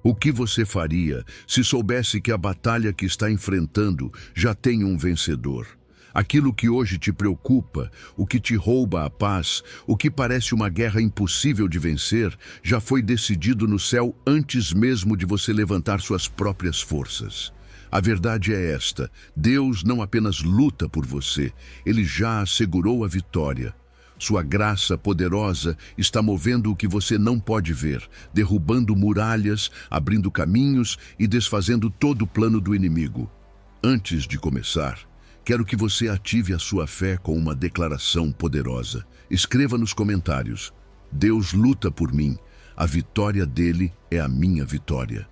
O que você faria se soubesse que a batalha que está enfrentando já tem um vencedor? Aquilo que hoje te preocupa, o que te rouba a paz, o que parece uma guerra impossível de vencer, já foi decidido no céu antes mesmo de você levantar suas próprias forças. A verdade é esta: Deus não apenas luta por você, Ele já assegurou a vitória. Sua graça poderosa está movendo o que você não pode ver, derrubando muralhas, abrindo caminhos e desfazendo todo o plano do inimigo. Antes de começar, quero que você ative a sua fé com uma declaração poderosa. Escreva nos comentários: Deus luta por mim, a vitória dele é a minha vitória.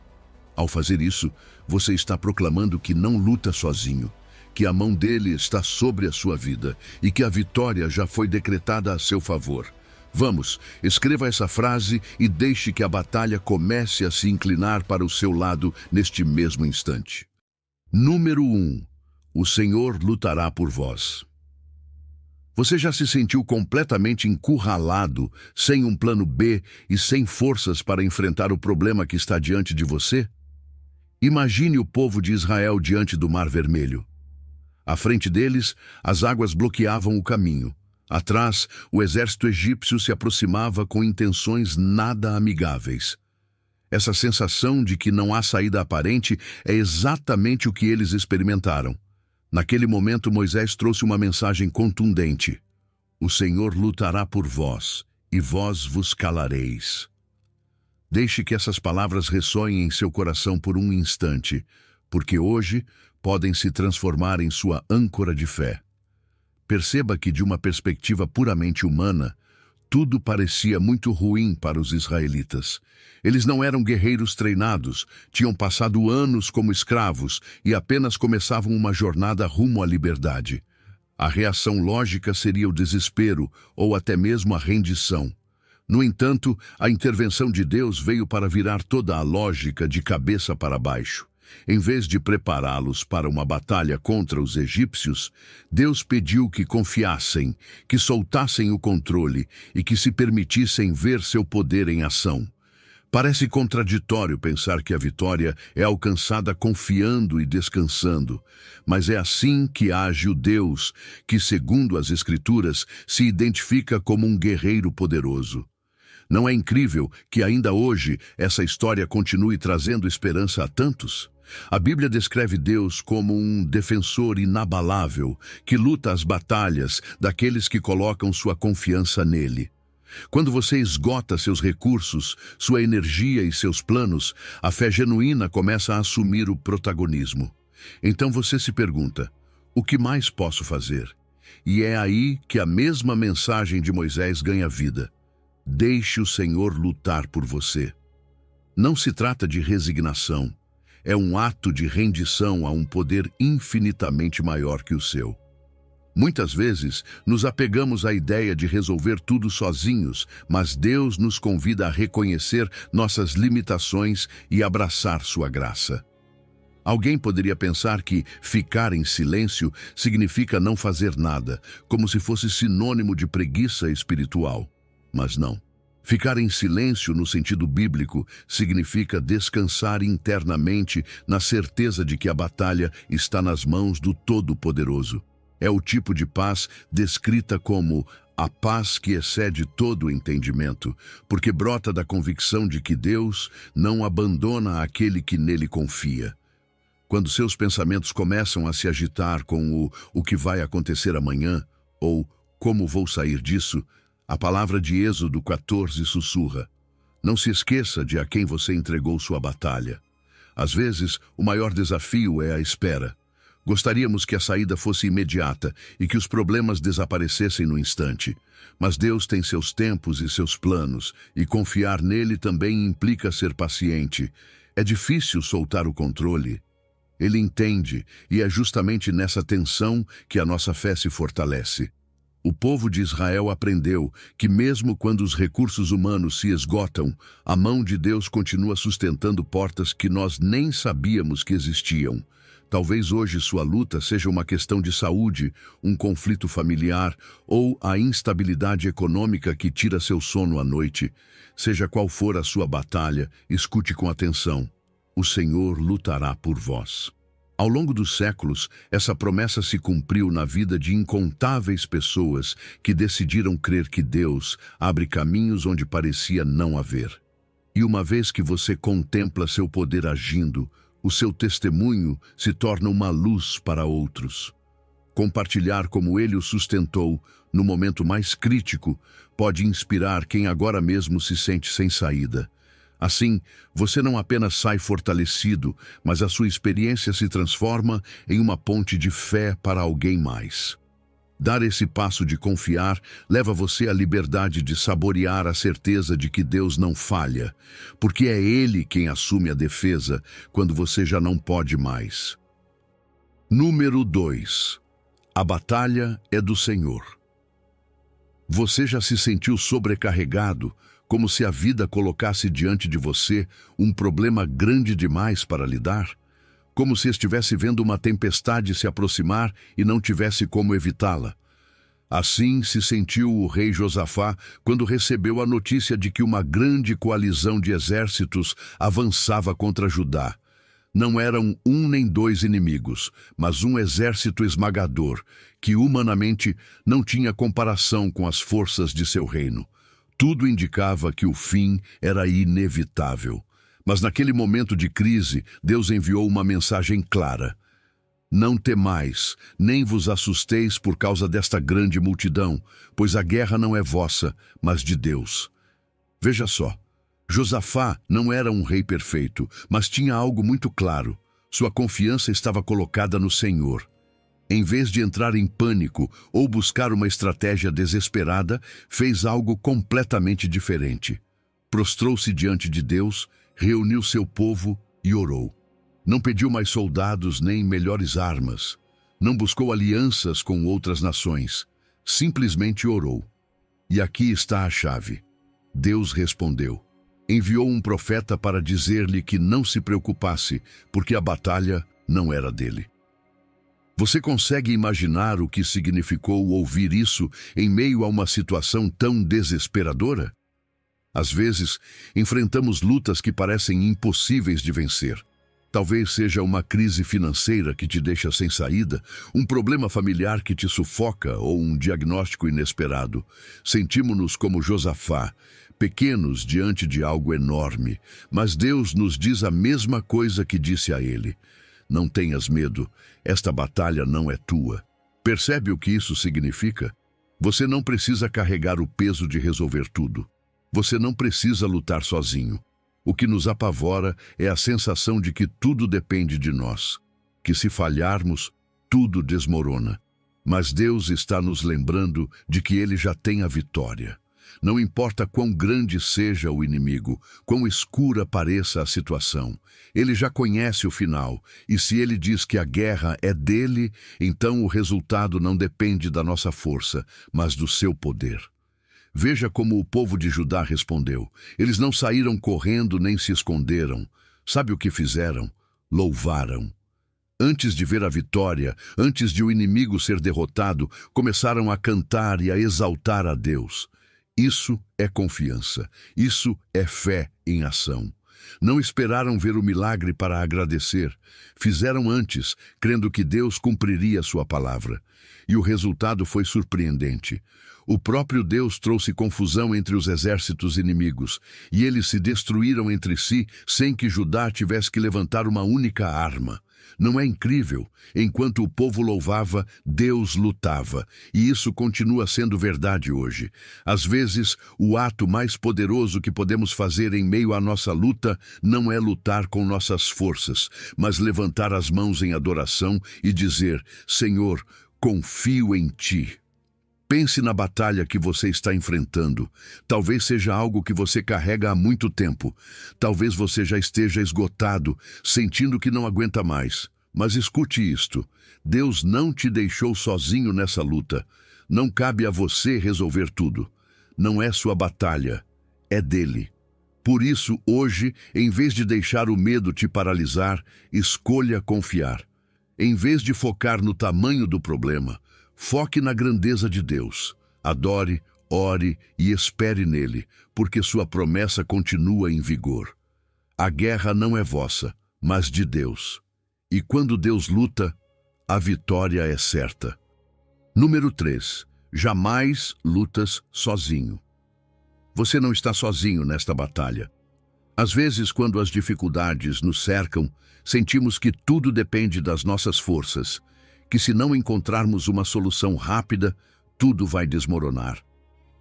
Ao fazer isso, você está proclamando que não luta sozinho, que a mão dele está sobre a sua vida e que a vitória já foi decretada a seu favor. Vamos, escreva essa frase e deixe que a batalha comece a se inclinar para o seu lado neste mesmo instante. Número 1. O Senhor lutará por vós. Você já se sentiu completamente encurralado, sem um plano B e sem forças para enfrentar o problema que está diante de você? Imagine o povo de Israel diante do Mar Vermelho. À frente deles, as águas bloqueavam o caminho. Atrás, o exército egípcio se aproximava com intenções nada amigáveis. Essa sensação de que não há saída aparente é exatamente o que eles experimentaram. Naquele momento, Moisés trouxe uma mensagem contundente: O Senhor lutará por vós, e vós vos calareis. Deixe que essas palavras ressoem em seu coração por um instante, porque hoje podem se transformar em sua âncora de fé. Perceba que, de uma perspectiva puramente humana, tudo parecia muito ruim para os israelitas. Eles não eram guerreiros treinados, tinham passado anos como escravos e apenas começavam uma jornada rumo à liberdade. A reação lógica seria o desespero ou até mesmo a rendição. No entanto, a intervenção de Deus veio para virar toda a lógica de cabeça para baixo. Em vez de prepará-los para uma batalha contra os egípcios, Deus pediu que confiassem, que soltassem o controle e que se permitissem ver seu poder em ação. Parece contraditório pensar que a vitória é alcançada confiando e descansando, mas é assim que age o Deus que, segundo as Escrituras, se identifica como um guerreiro poderoso. Não é incrível que ainda hoje essa história continue trazendo esperança a tantos? A Bíblia descreve Deus como um defensor inabalável que luta as batalhas daqueles que colocam sua confiança nele. Quando você esgota seus recursos, sua energia e seus planos, a fé genuína começa a assumir o protagonismo. Então você se pergunta: o que mais posso fazer? E é aí que a mesma mensagem de Moisés ganha vida. Deixe o Senhor lutar por você. Não se trata de resignação. É um ato de rendição a um poder infinitamente maior que o seu. Muitas vezes, nos apegamos à ideia de resolver tudo sozinhos, mas Deus nos convida a reconhecer nossas limitações e abraçar sua graça. Alguém poderia pensar que ficar em silêncio significa não fazer nada, como se fosse sinônimo de preguiça espiritual. Mas não. Ficar em silêncio, no sentido bíblico, significa descansar internamente na certeza de que a batalha está nas mãos do Todo-Poderoso. É o tipo de paz descrita como a paz que excede todo o entendimento, porque brota da convicção de que Deus não abandona aquele que nele confia. Quando seus pensamentos começam a se agitar com o que vai acontecer amanhã, ou como vou sair disso, a palavra de Êxodo 14 sussurra: não se esqueça de a quem você entregou sua batalha. Às vezes, o maior desafio é a espera. Gostaríamos que a saída fosse imediata e que os problemas desaparecessem no instante. Mas Deus tem seus tempos e seus planos, e confiar nele também implica ser paciente. É difícil soltar o controle. Ele entende, e é justamente nessa tensão que a nossa fé se fortalece. O povo de Israel aprendeu que mesmo quando os recursos humanos se esgotam, a mão de Deus continua sustentando portas que nós nem sabíamos que existiam. Talvez hoje sua luta seja uma questão de saúde, um conflito familiar ou a instabilidade econômica que tira seu sono à noite. Seja qual for a sua batalha, escute com atenção. O Senhor lutará por vós. Ao longo dos séculos, essa promessa se cumpriu na vida de incontáveis pessoas que decidiram crer que Deus abre caminhos onde parecia não haver. E uma vez que você contempla seu poder agindo, o seu testemunho se torna uma luz para outros. Compartilhar como ele o sustentou no momento mais crítico pode inspirar quem agora mesmo se sente sem saída. Assim, você não apenas sai fortalecido, mas a sua experiência se transforma em uma ponte de fé para alguém mais. Dar esse passo de confiar leva você à liberdade de saborear a certeza de que Deus não falha, porque é Ele quem assume a defesa quando você já não pode mais. Número 2. A batalha é do Senhor. Você já se sentiu sobrecarregado, como se a vida colocasse diante de você um problema grande demais para lidar? Como se estivesse vendo uma tempestade se aproximar e não tivesse como evitá-la? Assim se sentiu o rei Josafá quando recebeu a notícia de que uma grande coalizão de exércitos avançava contra Judá. Não eram um nem dois inimigos, mas um exército esmagador, que humanamente não tinha comparação com as forças de seu reino. Tudo indicava que o fim era inevitável. Mas naquele momento de crise, Deus enviou uma mensagem clara. Não temais, nem vos assusteis por causa desta grande multidão, pois a guerra não é vossa, mas de Deus. Veja só, Josafá não era um rei perfeito, mas tinha algo muito claro. Sua confiança estava colocada no Senhor. Em vez de entrar em pânico ou buscar uma estratégia desesperada, fez algo completamente diferente. Prostrou-se diante de Deus, reuniu seu povo e orou. Não pediu mais soldados nem melhores armas. Não buscou alianças com outras nações. Simplesmente orou. E aqui está a chave. Deus respondeu. Enviou um profeta para dizer-lhe que não se preocupasse, porque a batalha não era dele. Você consegue imaginar o que significou ouvir isso em meio a uma situação tão desesperadora? Às vezes, enfrentamos lutas que parecem impossíveis de vencer. Talvez seja uma crise financeira que te deixa sem saída, um problema familiar que te sufoca ou um diagnóstico inesperado. Sentimos-nos como Josafá, pequenos diante de algo enorme, mas Deus nos diz a mesma coisa que disse a ele. Não tenhas medo, esta batalha não é tua. Percebe o que isso significa? Você não precisa carregar o peso de resolver tudo. Você não precisa lutar sozinho. O que nos apavora é a sensação de que tudo depende de nós, que se falharmos, tudo desmorona. Mas Deus está nos lembrando de que Ele já tem a vitória. Não importa quão grande seja o inimigo, quão escura pareça a situação, ele já conhece o final, e se ele diz que a guerra é dele, então o resultado não depende da nossa força, mas do seu poder. Veja como o povo de Judá respondeu. Eles não saíram correndo nem se esconderam. Sabe o que fizeram? Louvaram. Antes de ver a vitória, antes de o inimigo ser derrotado, começaram a cantar e a exaltar a Deus. Isso é confiança. Isso é fé em ação. Não esperaram ver o milagre para agradecer. Fizeram antes, crendo que Deus cumpriria sua palavra. E o resultado foi surpreendente. O próprio Deus trouxe confusão entre os exércitos inimigos, e eles se destruíram entre si sem que Judá tivesse que levantar uma única arma. Não é incrível? Enquanto o povo louvava, Deus lutava. E isso continua sendo verdade hoje. Às vezes, o ato mais poderoso que podemos fazer em meio à nossa luta não é lutar com nossas forças, mas levantar as mãos em adoração e dizer: Senhor, confio em Ti. Pense na batalha que você está enfrentando. Talvez seja algo que você carrega há muito tempo. Talvez você já esteja esgotado, sentindo que não aguenta mais. Mas escute isto. Deus não te deixou sozinho nessa luta. Não cabe a você resolver tudo. Não é sua batalha, é dele. Por isso, hoje, em vez de deixar o medo te paralisar, escolha confiar. Em vez de focar no tamanho do problema, foque na grandeza de Deus. Adore, ore e espere nele, porque sua promessa continua em vigor. A guerra não é vossa, mas de Deus. E quando Deus luta, a vitória é certa. Número 3. Jamais lutas sozinho. Você não está sozinho nesta batalha. Às vezes, quando as dificuldades nos cercam, sentimos que tudo depende das nossas forças, que se não encontrarmos uma solução rápida, tudo vai desmoronar.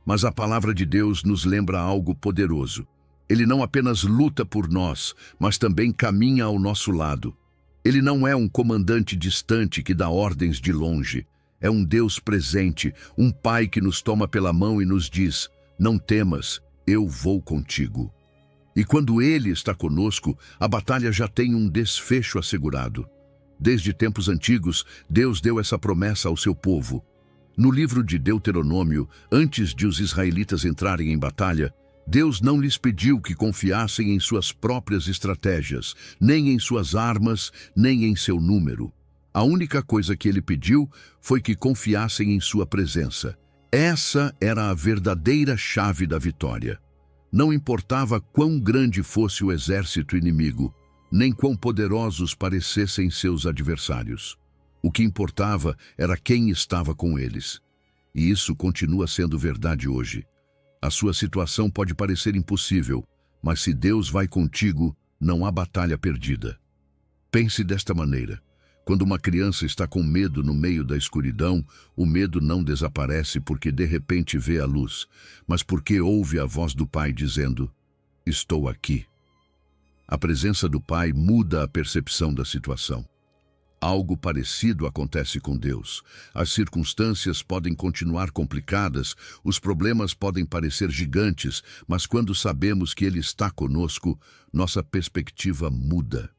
Mas a palavra de Deus nos lembra algo poderoso. Ele não apenas luta por nós, mas também caminha ao nosso lado. Ele não é um comandante distante que dá ordens de longe. É um Deus presente, um Pai que nos toma pela mão e nos diz: não temas, eu vou contigo. E quando Ele está conosco, a batalha já tem um desfecho assegurado. Desde tempos antigos, Deus deu essa promessa ao seu povo. No livro de Deuteronômio, antes de os israelitas entrarem em batalha, Deus não lhes pediu que confiassem em suas próprias estratégias, nem em suas armas, nem em seu número. A única coisa que Ele pediu foi que confiassem em sua presença. Essa era a verdadeira chave da vitória. Não importava quão grande fosse o exército inimigo, nem quão poderosos parecessem seus adversários. O que importava era quem estava com eles. E isso continua sendo verdade hoje. A sua situação pode parecer impossível, mas se Deus vai contigo, não há batalha perdida. Pense desta maneira. Quando uma criança está com medo no meio da escuridão, o medo não desaparece porque de repente vê a luz, mas porque ouve a voz do Pai dizendo: estou aqui. A presença do Pai muda a percepção da situação. Algo parecido acontece com Deus. As circunstâncias podem continuar complicadas, os problemas podem parecer gigantes, mas quando sabemos que Ele está conosco, nossa perspectiva muda.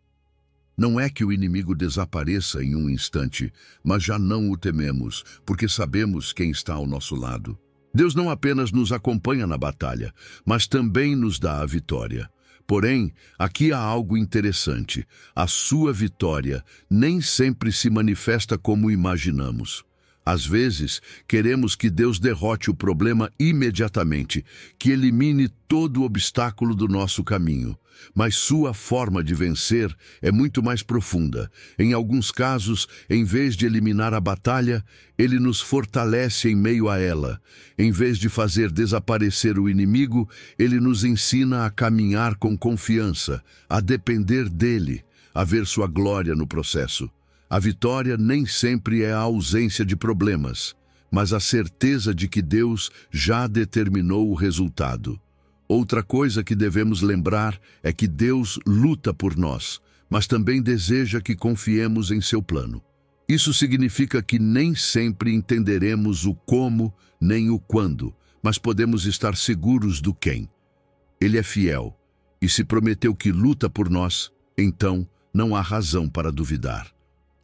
Não é que o inimigo desapareça em um instante, mas já não o tememos, porque sabemos quem está ao nosso lado. Deus não apenas nos acompanha na batalha, mas também nos dá a vitória. Porém, aqui há algo interessante. A sua vitória nem sempre se manifesta como imaginamos. Às vezes, queremos que Deus derrote o problema imediatamente, que elimine todo o obstáculo do nosso caminho. Mas sua forma de vencer é muito mais profunda. Em alguns casos, em vez de eliminar a batalha, Ele nos fortalece em meio a ela. Em vez de fazer desaparecer o inimigo, Ele nos ensina a caminhar com confiança, a depender dEle, a ver sua glória no processo. A vitória nem sempre é a ausência de problemas, mas a certeza de que Deus já determinou o resultado. Outra coisa que devemos lembrar é que Deus luta por nós, mas também deseja que confiemos em seu plano. Isso significa que nem sempre entenderemos o como nem o quando, mas podemos estar seguros do quem. Ele é fiel, e se prometeu que luta por nós, então não há razão para duvidar.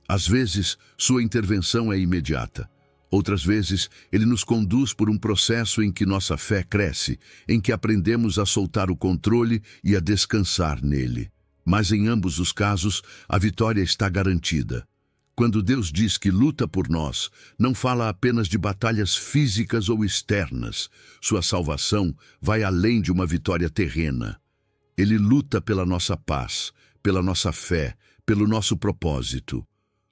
Às vezes, sua intervenção é imediata. Outras vezes, Ele nos conduz por um processo em que nossa fé cresce, em que aprendemos a soltar o controle e a descansar nele. Mas em ambos os casos, a vitória está garantida. Quando Deus diz que luta por nós, não fala apenas de batalhas físicas ou externas. Sua salvação vai além de uma vitória terrena. Ele luta pela nossa paz, pela nossa fé, pelo nosso propósito.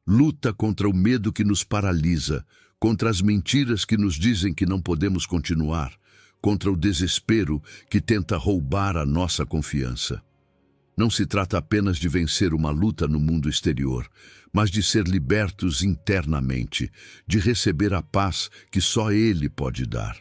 Luta contra o medo que nos paralisa, contra as mentiras que nos dizem que não podemos continuar, contra o desespero que tenta roubar a nossa confiança. Não se trata apenas de vencer uma luta no mundo exterior, mas de ser libertos internamente, de receber a paz que só Ele pode dar.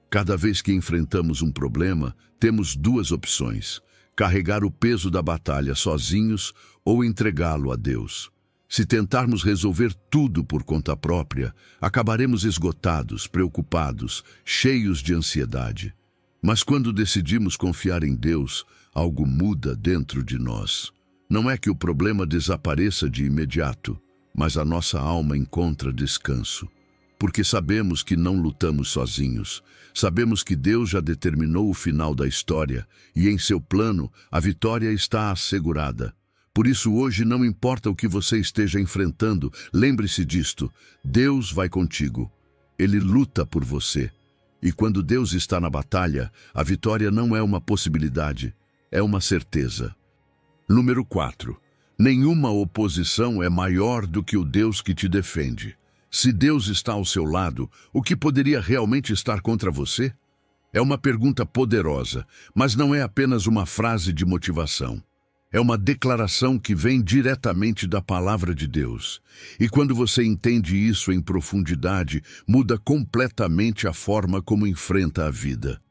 Cada vez que enfrentamos um problema, temos duas opções: carregar o peso da batalha sozinhos ou entregá-lo a Deus. Se tentarmos resolver tudo por conta própria, acabaremos esgotados, preocupados, cheios de ansiedade. Mas quando decidimos confiar em Deus, algo muda dentro de nós. Não é que o problema desapareça de imediato, mas a nossa alma encontra descanso. Porque sabemos que não lutamos sozinhos. Sabemos que Deus já determinou o final da história e em seu plano a vitória está assegurada. Por isso hoje não importa o que você esteja enfrentando, lembre-se disto: Deus vai contigo. Ele luta por você. E quando Deus está na batalha, a vitória não é uma possibilidade, é uma certeza. Número 4. Nenhuma oposição é maior do que o Deus que te defende. Se Deus está ao seu lado, o que poderia realmente estar contra você? É uma pergunta poderosa, mas não é apenas uma frase de motivação. É uma declaração que vem diretamente da palavra de Deus. E quando você entende isso em profundidade, muda completamente a forma como enfrenta a vida.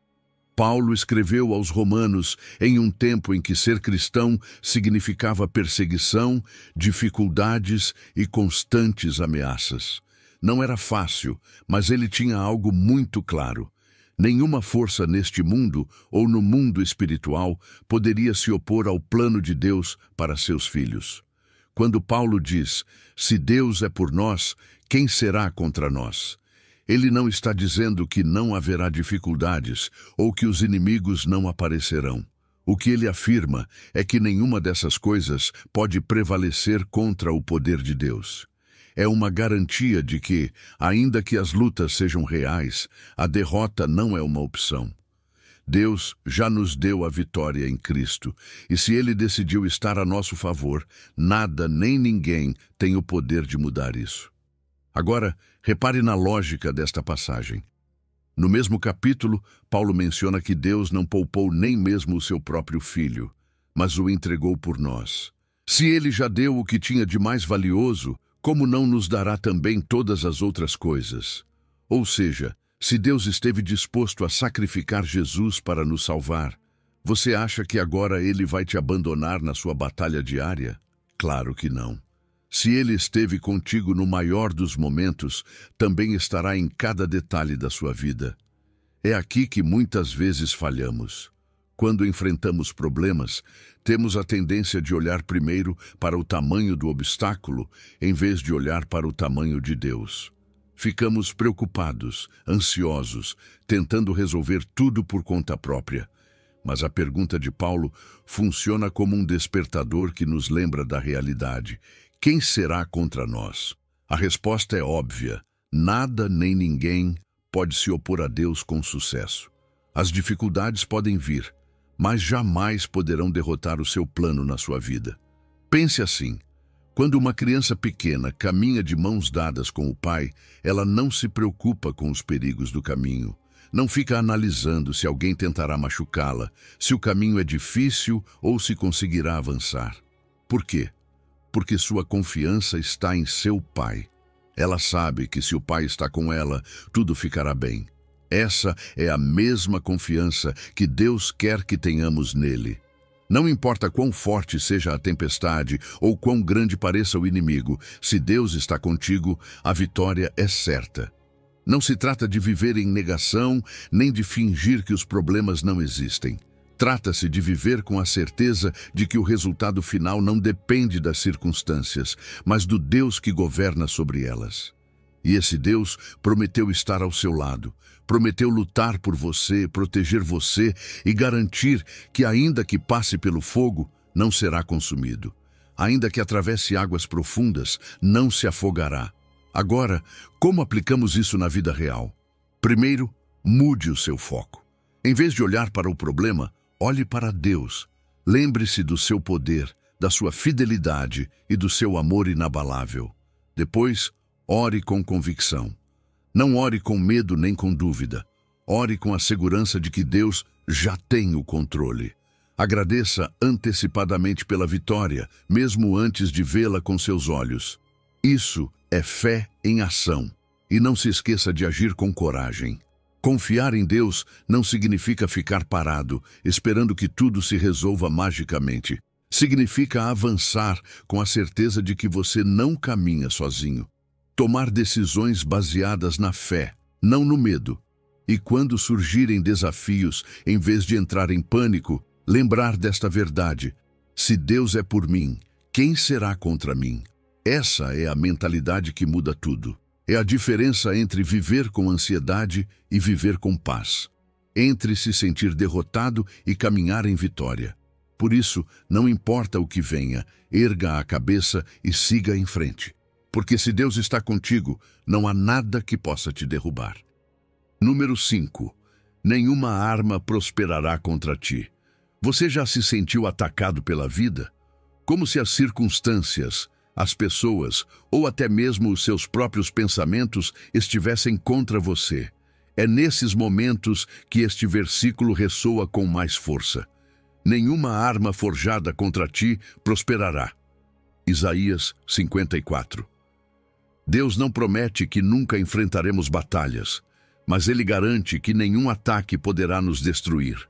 Paulo escreveu aos Romanos em um tempo em que ser cristão significava perseguição, dificuldades e constantes ameaças. Não era fácil, mas ele tinha algo muito claro. Nenhuma força neste mundo ou no mundo espiritual poderia se opor ao plano de Deus para seus filhos. Quando Paulo diz, se Deus é por nós, quem será contra nós? Ele não está dizendo que não haverá dificuldades ou que os inimigos não aparecerão. O que ele afirma é que nenhuma dessas coisas pode prevalecer contra o poder de Deus. É uma garantia de que, ainda que as lutas sejam reais, a derrota não é uma opção. Deus já nos deu a vitória em Cristo, e se Ele decidiu estar a nosso favor, nada nem ninguém tem o poder de mudar isso. Agora, repare na lógica desta passagem. No mesmo capítulo, Paulo menciona que Deus não poupou nem mesmo o seu próprio filho, mas o entregou por nós. Se Ele já deu o que tinha de mais valioso, como não nos dará também todas as outras coisas? Ou seja, se Deus esteve disposto a sacrificar Jesus para nos salvar, você acha que agora Ele vai te abandonar na sua batalha diária? Claro que não. Se Ele esteve contigo no maior dos momentos, também estará em cada detalhe da sua vida. É aqui que muitas vezes falhamos. Quando enfrentamos problemas, temos a tendência de olhar primeiro para o tamanho do obstáculo, em vez de olhar para o tamanho de Deus. Ficamos preocupados, ansiosos, tentando resolver tudo por conta própria. Mas a pergunta de Paulo funciona como um despertador que nos lembra da realidade. Quem será contra nós? A resposta é óbvia. Nada nem ninguém pode se opor a Deus com sucesso. As dificuldades podem vir, mas jamais poderão derrotar o seu plano na sua vida. Pense assim: quando uma criança pequena caminha de mãos dadas com o pai, ela não se preocupa com os perigos do caminho. Não fica analisando se alguém tentará machucá-la, se o caminho é difícil ou se conseguirá avançar. Por quê? Porque sua confiança está em seu pai. Ela sabe que se o pai está com ela, tudo ficará bem. Essa é a mesma confiança que Deus quer que tenhamos nele. Não importa quão forte seja a tempestade ou quão grande pareça o inimigo, se Deus está contigo, a vitória é certa. Não se trata de viver em negação, nem de fingir que os problemas não existem. Trata-se de viver com a certeza de que o resultado final não depende das circunstâncias, mas do Deus que governa sobre elas. E esse Deus prometeu estar ao seu lado, prometeu lutar por você, proteger você e garantir que, ainda que passe pelo fogo, não será consumido. Ainda que atravesse águas profundas, não se afogará. Agora, como aplicamos isso na vida real? Primeiro, mude o seu foco. Em vez de olhar para o problema, olhe para Deus. Lembre-se do seu poder, da sua fidelidade e do seu amor inabalável. Depois, ore com convicção. Não ore com medo nem com dúvida. Ore com a segurança de que Deus já tem o controle. Agradeça antecipadamente pela vitória, mesmo antes de vê-la com seus olhos. Isso é fé em ação. E não se esqueça de agir com coragem. Confiar em Deus não significa ficar parado, esperando que tudo se resolva magicamente. Significa avançar com a certeza de que você não caminha sozinho. Tomar decisões baseadas na fé, não no medo. E quando surgirem desafios, em vez de entrar em pânico, lembrar desta verdade: se Deus é por mim, quem será contra mim? Essa é a mentalidade que muda tudo. É a diferença entre viver com ansiedade e viver com paz. Entre se sentir derrotado e caminhar em vitória. Por isso, não importa o que venha, erga a cabeça e siga em frente. Porque se Deus está contigo, não há nada que possa te derrubar. Número 5. Nenhuma arma prosperará contra ti. Você já se sentiu atacado pela vida? Como se as circunstâncias, as pessoas ou até mesmo os seus próprios pensamentos estivessem contra você. É nesses momentos que este versículo ressoa com mais força. Nenhuma arma forjada contra ti prosperará. Isaías 54. Deus não promete que nunca enfrentaremos batalhas, mas Ele garante que nenhum ataque poderá nos destruir.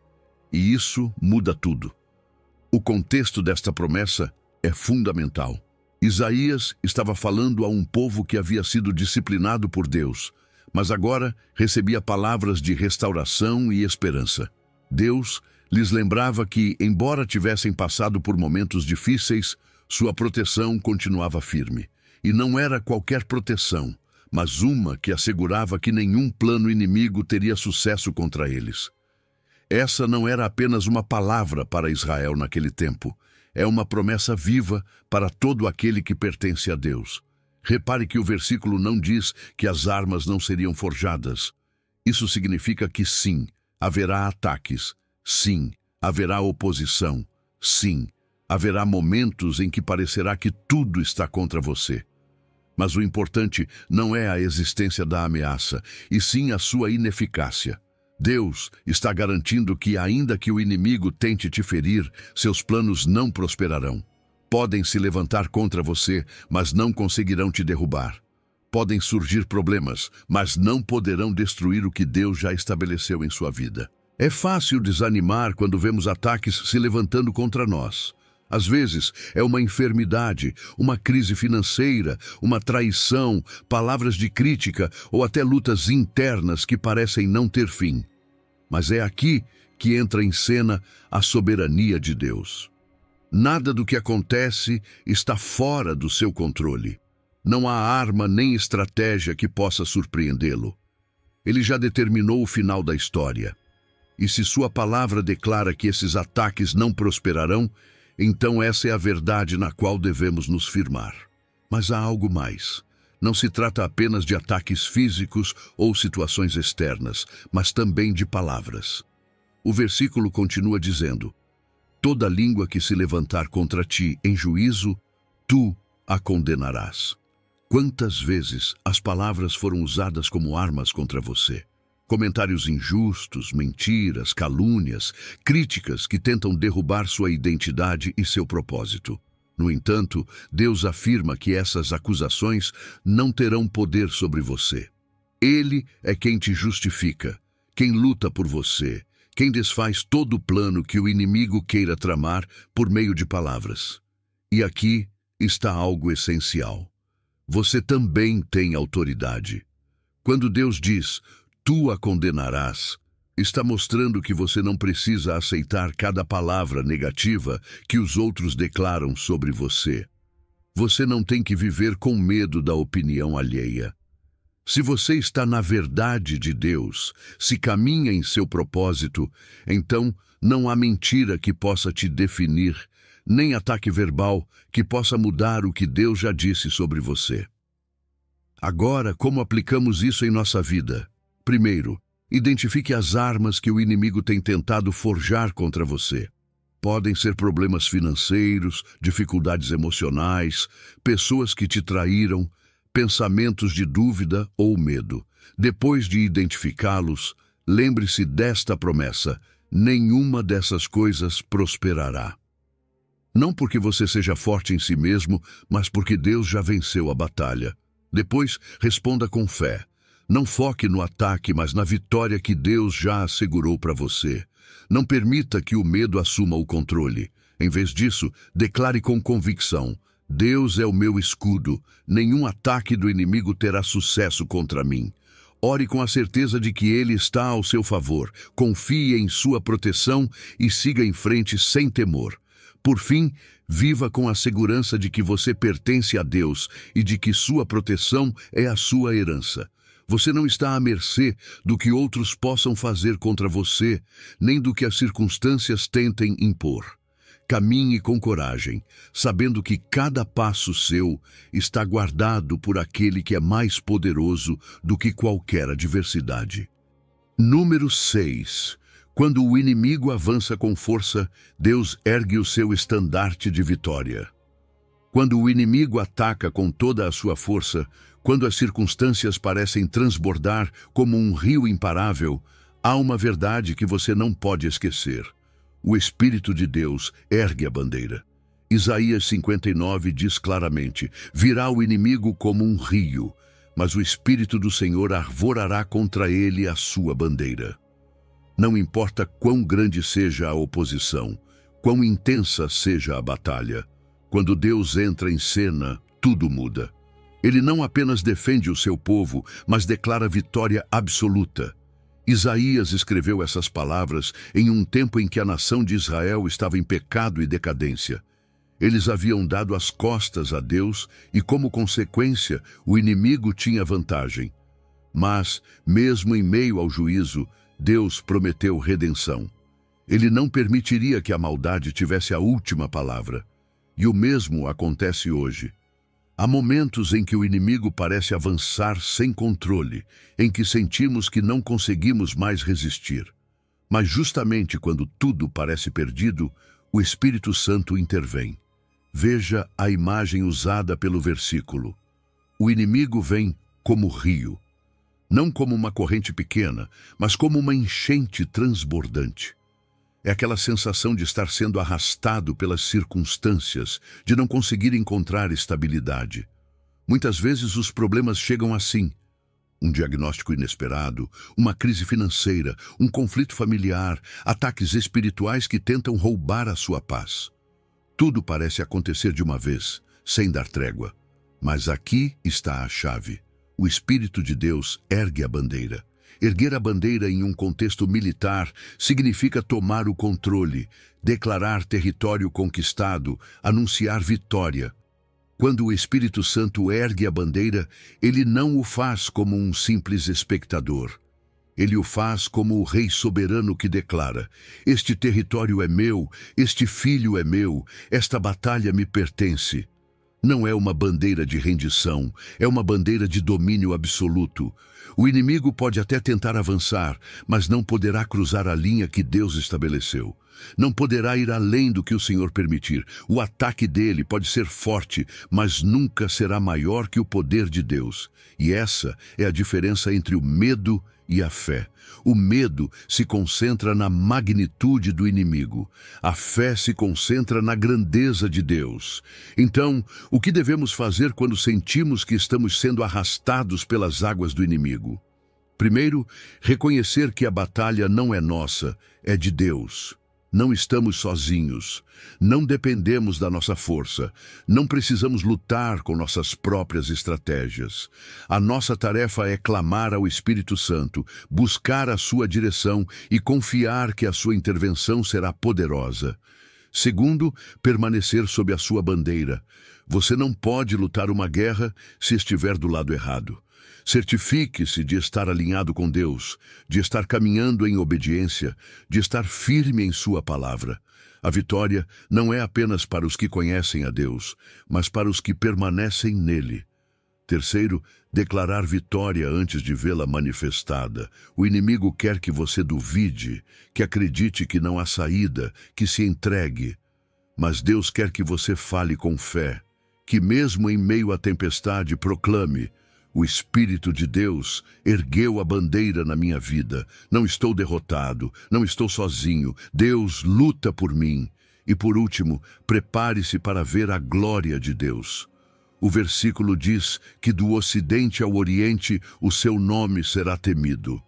E isso muda tudo. O contexto desta promessa é fundamental. Isaías estava falando a um povo que havia sido disciplinado por Deus, mas agora recebia palavras de restauração e esperança. Deus lhes lembrava que, embora tivessem passado por momentos difíceis, sua proteção continuava firme. E não era qualquer proteção, mas uma que assegurava que nenhum plano inimigo teria sucesso contra eles. Essa não era apenas uma palavra para Israel naquele tempo, é uma promessa viva para todo aquele que pertence a Deus. Repare que o versículo não diz que as armas não seriam forjadas. Isso significa que sim, haverá ataques, sim, haverá oposição, sim, haverá momentos em que parecerá que tudo está contra você. Mas o importante não é a existência da ameaça, e sim a sua ineficácia. Deus está garantindo que, ainda que o inimigo tente te ferir, seus planos não prosperarão. Podem se levantar contra você, mas não conseguirão te derrubar. Podem surgir problemas, mas não poderão destruir o que Deus já estabeleceu em sua vida. É fácil desanimar quando vemos ataques se levantando contra nós. Às vezes, é uma enfermidade, uma crise financeira, uma traição, palavras de crítica ou até lutas internas que parecem não ter fim. Mas é aqui que entra em cena a soberania de Deus. Nada do que acontece está fora do seu controle. Não há arma nem estratégia que possa surpreendê-lo. Ele já determinou o final da história. E se sua palavra declara que esses ataques não prosperarão, então essa é a verdade na qual devemos nos firmar. Mas há algo mais. Não se trata apenas de ataques físicos ou situações externas, mas também de palavras. O versículo continua dizendo: toda língua que se levantar contra ti em juízo, tu a condenarás. Quantas vezes as palavras foram usadas como armas contra você? Comentários injustos, mentiras, calúnias, críticas que tentam derrubar sua identidade e seu propósito. No entanto, Deus afirma que essas acusações não terão poder sobre você. Ele é quem te justifica, quem luta por você, quem desfaz todo o plano que o inimigo queira tramar por meio de palavras. E aqui está algo essencial. Você também tem autoridade. Quando Deus diz: tu a condenarás, está mostrando que você não precisa aceitar cada palavra negativa que os outros declaram sobre você. Você não tem que viver com medo da opinião alheia. Se você está na verdade de Deus, se caminha em seu propósito, então não há mentira que possa te definir, nem ataque verbal que possa mudar o que Deus já disse sobre você. Agora, como aplicamos isso em nossa vida? Primeiro, identifique as armas que o inimigo tem tentado forjar contra você. Podem ser problemas financeiros, dificuldades emocionais, pessoas que te traíram, pensamentos de dúvida ou medo. Depois de identificá-los, lembre-se desta promessa: nenhuma dessas coisas prosperará. Não porque você seja forte em si mesmo, mas porque Deus já venceu a batalha. Depois, responda com fé. Não foque no ataque, mas na vitória que Deus já assegurou para você. Não permita que o medo assuma o controle. Em vez disso, declare com convicção: Deus é o meu escudo, nenhum ataque do inimigo terá sucesso contra mim. Ore com a certeza de que Ele está ao seu favor, confie em sua proteção e siga em frente sem temor. Por fim, viva com a segurança de que você pertence a Deus e de que sua proteção é a sua herança. Você não está à mercê do que outros possam fazer contra você, nem do que as circunstâncias tentem impor. Caminhe com coragem, sabendo que cada passo seu está guardado por aquele que é mais poderoso do que qualquer adversidade. Número 6. Quando o inimigo avança com força, Deus ergue o seu estandarte de vitória. Quando o inimigo ataca com toda a sua força, quando as circunstâncias parecem transbordar como um rio imparável, há uma verdade que você não pode esquecer. O Espírito de Deus ergue a bandeira. Isaías 59 diz claramente: virá o inimigo como um rio, mas o Espírito do Senhor arvorará contra ele a sua bandeira. Não importa quão grande seja a oposição, quão intensa seja a batalha, quando Deus entra em cena, tudo muda. Ele não apenas defende o seu povo, mas declara vitória absoluta. Isaías escreveu essas palavras em um tempo em que a nação de Israel estava em pecado e decadência. Eles haviam dado as costas a Deus e, como consequência, o inimigo tinha vantagem. Mas, mesmo em meio ao juízo, Deus prometeu redenção. Ele não permitiria que a maldade tivesse a última palavra. E o mesmo acontece hoje. Há momentos em que o inimigo parece avançar sem controle, em que sentimos que não conseguimos mais resistir. Mas justamente quando tudo parece perdido, o Espírito Santo intervém. Veja a imagem usada pelo versículo. O inimigo vem como rio, não como uma corrente pequena, mas como uma enchente transbordante. É aquela sensação de estar sendo arrastado pelas circunstâncias, de não conseguir encontrar estabilidade. Muitas vezes os problemas chegam assim: um diagnóstico inesperado, uma crise financeira, um conflito familiar, ataques espirituais que tentam roubar a sua paz. Tudo parece acontecer de uma vez, sem dar trégua. Mas aqui está a chave. O Espírito de Deus ergue a bandeira. Erguer a bandeira em um contexto militar significa tomar o controle, declarar território conquistado, anunciar vitória. Quando o Espírito Santo ergue a bandeira, ele não o faz como um simples espectador. Ele o faz como o rei soberano que declara: este território é meu, este filho é meu, esta batalha me pertence. Não é uma bandeira de rendição, é uma bandeira de domínio absoluto. O inimigo pode até tentar avançar, mas não poderá cruzar a linha que Deus estabeleceu. Não poderá ir além do que o Senhor permitir. O ataque dele pode ser forte, mas nunca será maior que o poder de Deus. E essa é a diferença entre o medo e a fé. O medo se concentra na magnitude do inimigo. A fé se concentra na grandeza de Deus. Então, o que devemos fazer quando sentimos que estamos sendo arrastados pelas águas do inimigo? Primeiro, reconhecer que a batalha não é nossa, é de Deus. Não estamos sozinhos, não dependemos da nossa força, não precisamos lutar com nossas próprias estratégias. A nossa tarefa é clamar ao Espírito Santo, buscar a sua direção e confiar que a sua intervenção será poderosa. Segundo, permanecer sob a sua bandeira. Você não pode lutar uma guerra se estiver do lado errado. Certifique-se de estar alinhado com Deus, de estar caminhando em obediência, de estar firme em sua palavra. A vitória não é apenas para os que conhecem a Deus, mas para os que permanecem nele. Terceiro, declarar vitória antes de vê-la manifestada. O inimigo quer que você duvide, que acredite que não há saída, que se entregue. Mas Deus quer que você fale com fé, que mesmo em meio à tempestade proclame: o Espírito de Deus ergueu a bandeira na minha vida. Não estou derrotado, não estou sozinho. Deus luta por mim. E por último, prepare-se para ver a glória de Deus. O versículo diz que do Ocidente ao Oriente o seu nome será temido.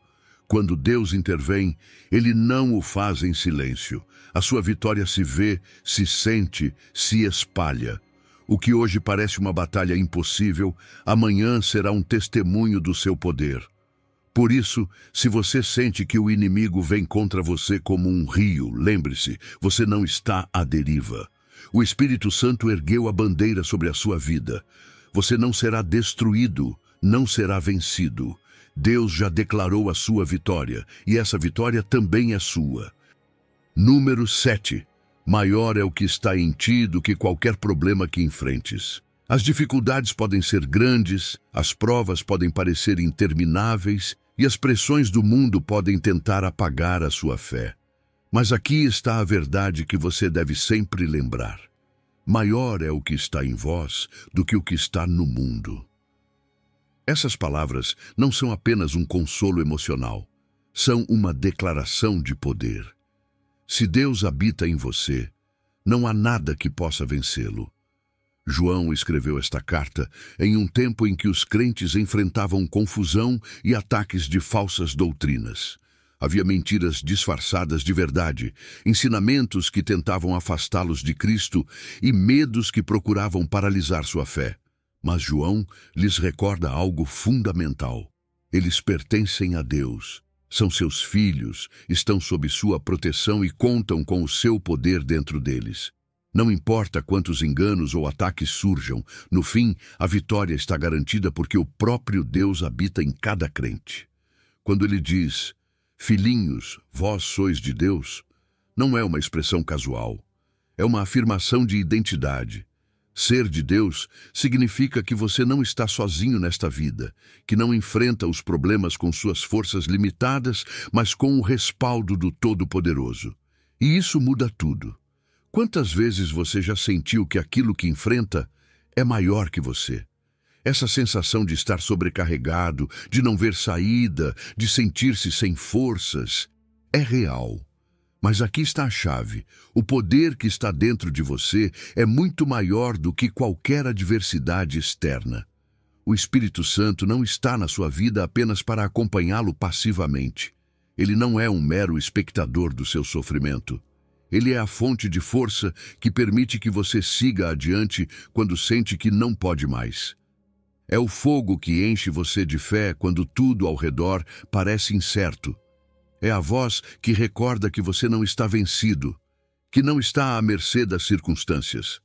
Quando Deus intervém, ele não o faz em silêncio. A sua vitória se vê, se sente, se espalha. O que hoje parece uma batalha impossível, amanhã será um testemunho do seu poder. Por isso, se você sente que o inimigo vem contra você como um rio, lembre-se, você não está à deriva. O Espírito Santo ergueu a bandeira sobre a sua vida. Você não será destruído, não será vencido. Deus já declarou a sua vitória, e essa vitória também é sua. Número 7. Maior é o que está em ti do que qualquer problema que enfrentes. As dificuldades podem ser grandes, as provas podem parecer intermináveis e as pressões do mundo podem tentar apagar a sua fé. Mas aqui está a verdade que você deve sempre lembrar. Maior é o que está em vós do que o que está no mundo. Essas palavras não são apenas um consolo emocional, são uma declaração de poder. Se Deus habita em você, não há nada que possa vencê-lo. João escreveu esta carta em um tempo em que os crentes enfrentavam confusão e ataques de falsas doutrinas. Havia mentiras disfarçadas de verdade, ensinamentos que tentavam afastá-los de Cristo e medos que procuravam paralisar sua fé. Mas João lhes recorda algo fundamental. Eles pertencem a Deus, são seus filhos, estão sob sua proteção e contam com o seu poder dentro deles. Não importa quantos enganos ou ataques surjam, no fim, a vitória está garantida porque o próprio Deus habita em cada crente. Quando ele diz, filhinhos, vós sois de Deus, não é uma expressão casual, é uma afirmação de identidade. Ser de Deus significa que você não está sozinho nesta vida, que não enfrenta os problemas com suas forças limitadas, mas com o respaldo do Todo-Poderoso. E isso muda tudo. Quantas vezes você já sentiu que aquilo que enfrenta é maior que você? Essa sensação de estar sobrecarregado, de não ver saída, de sentir-se sem forças, é real. Mas aqui está a chave. O poder que está dentro de você é muito maior do que qualquer adversidade externa. O Espírito Santo não está na sua vida apenas para acompanhá-lo passivamente. Ele não é um mero espectador do seu sofrimento. Ele é a fonte de força que permite que você siga adiante quando sente que não pode mais. É o fogo que enche você de fé quando tudo ao redor parece incerto. É a voz que recorda que você não está vencido, que não está à mercê das circunstâncias.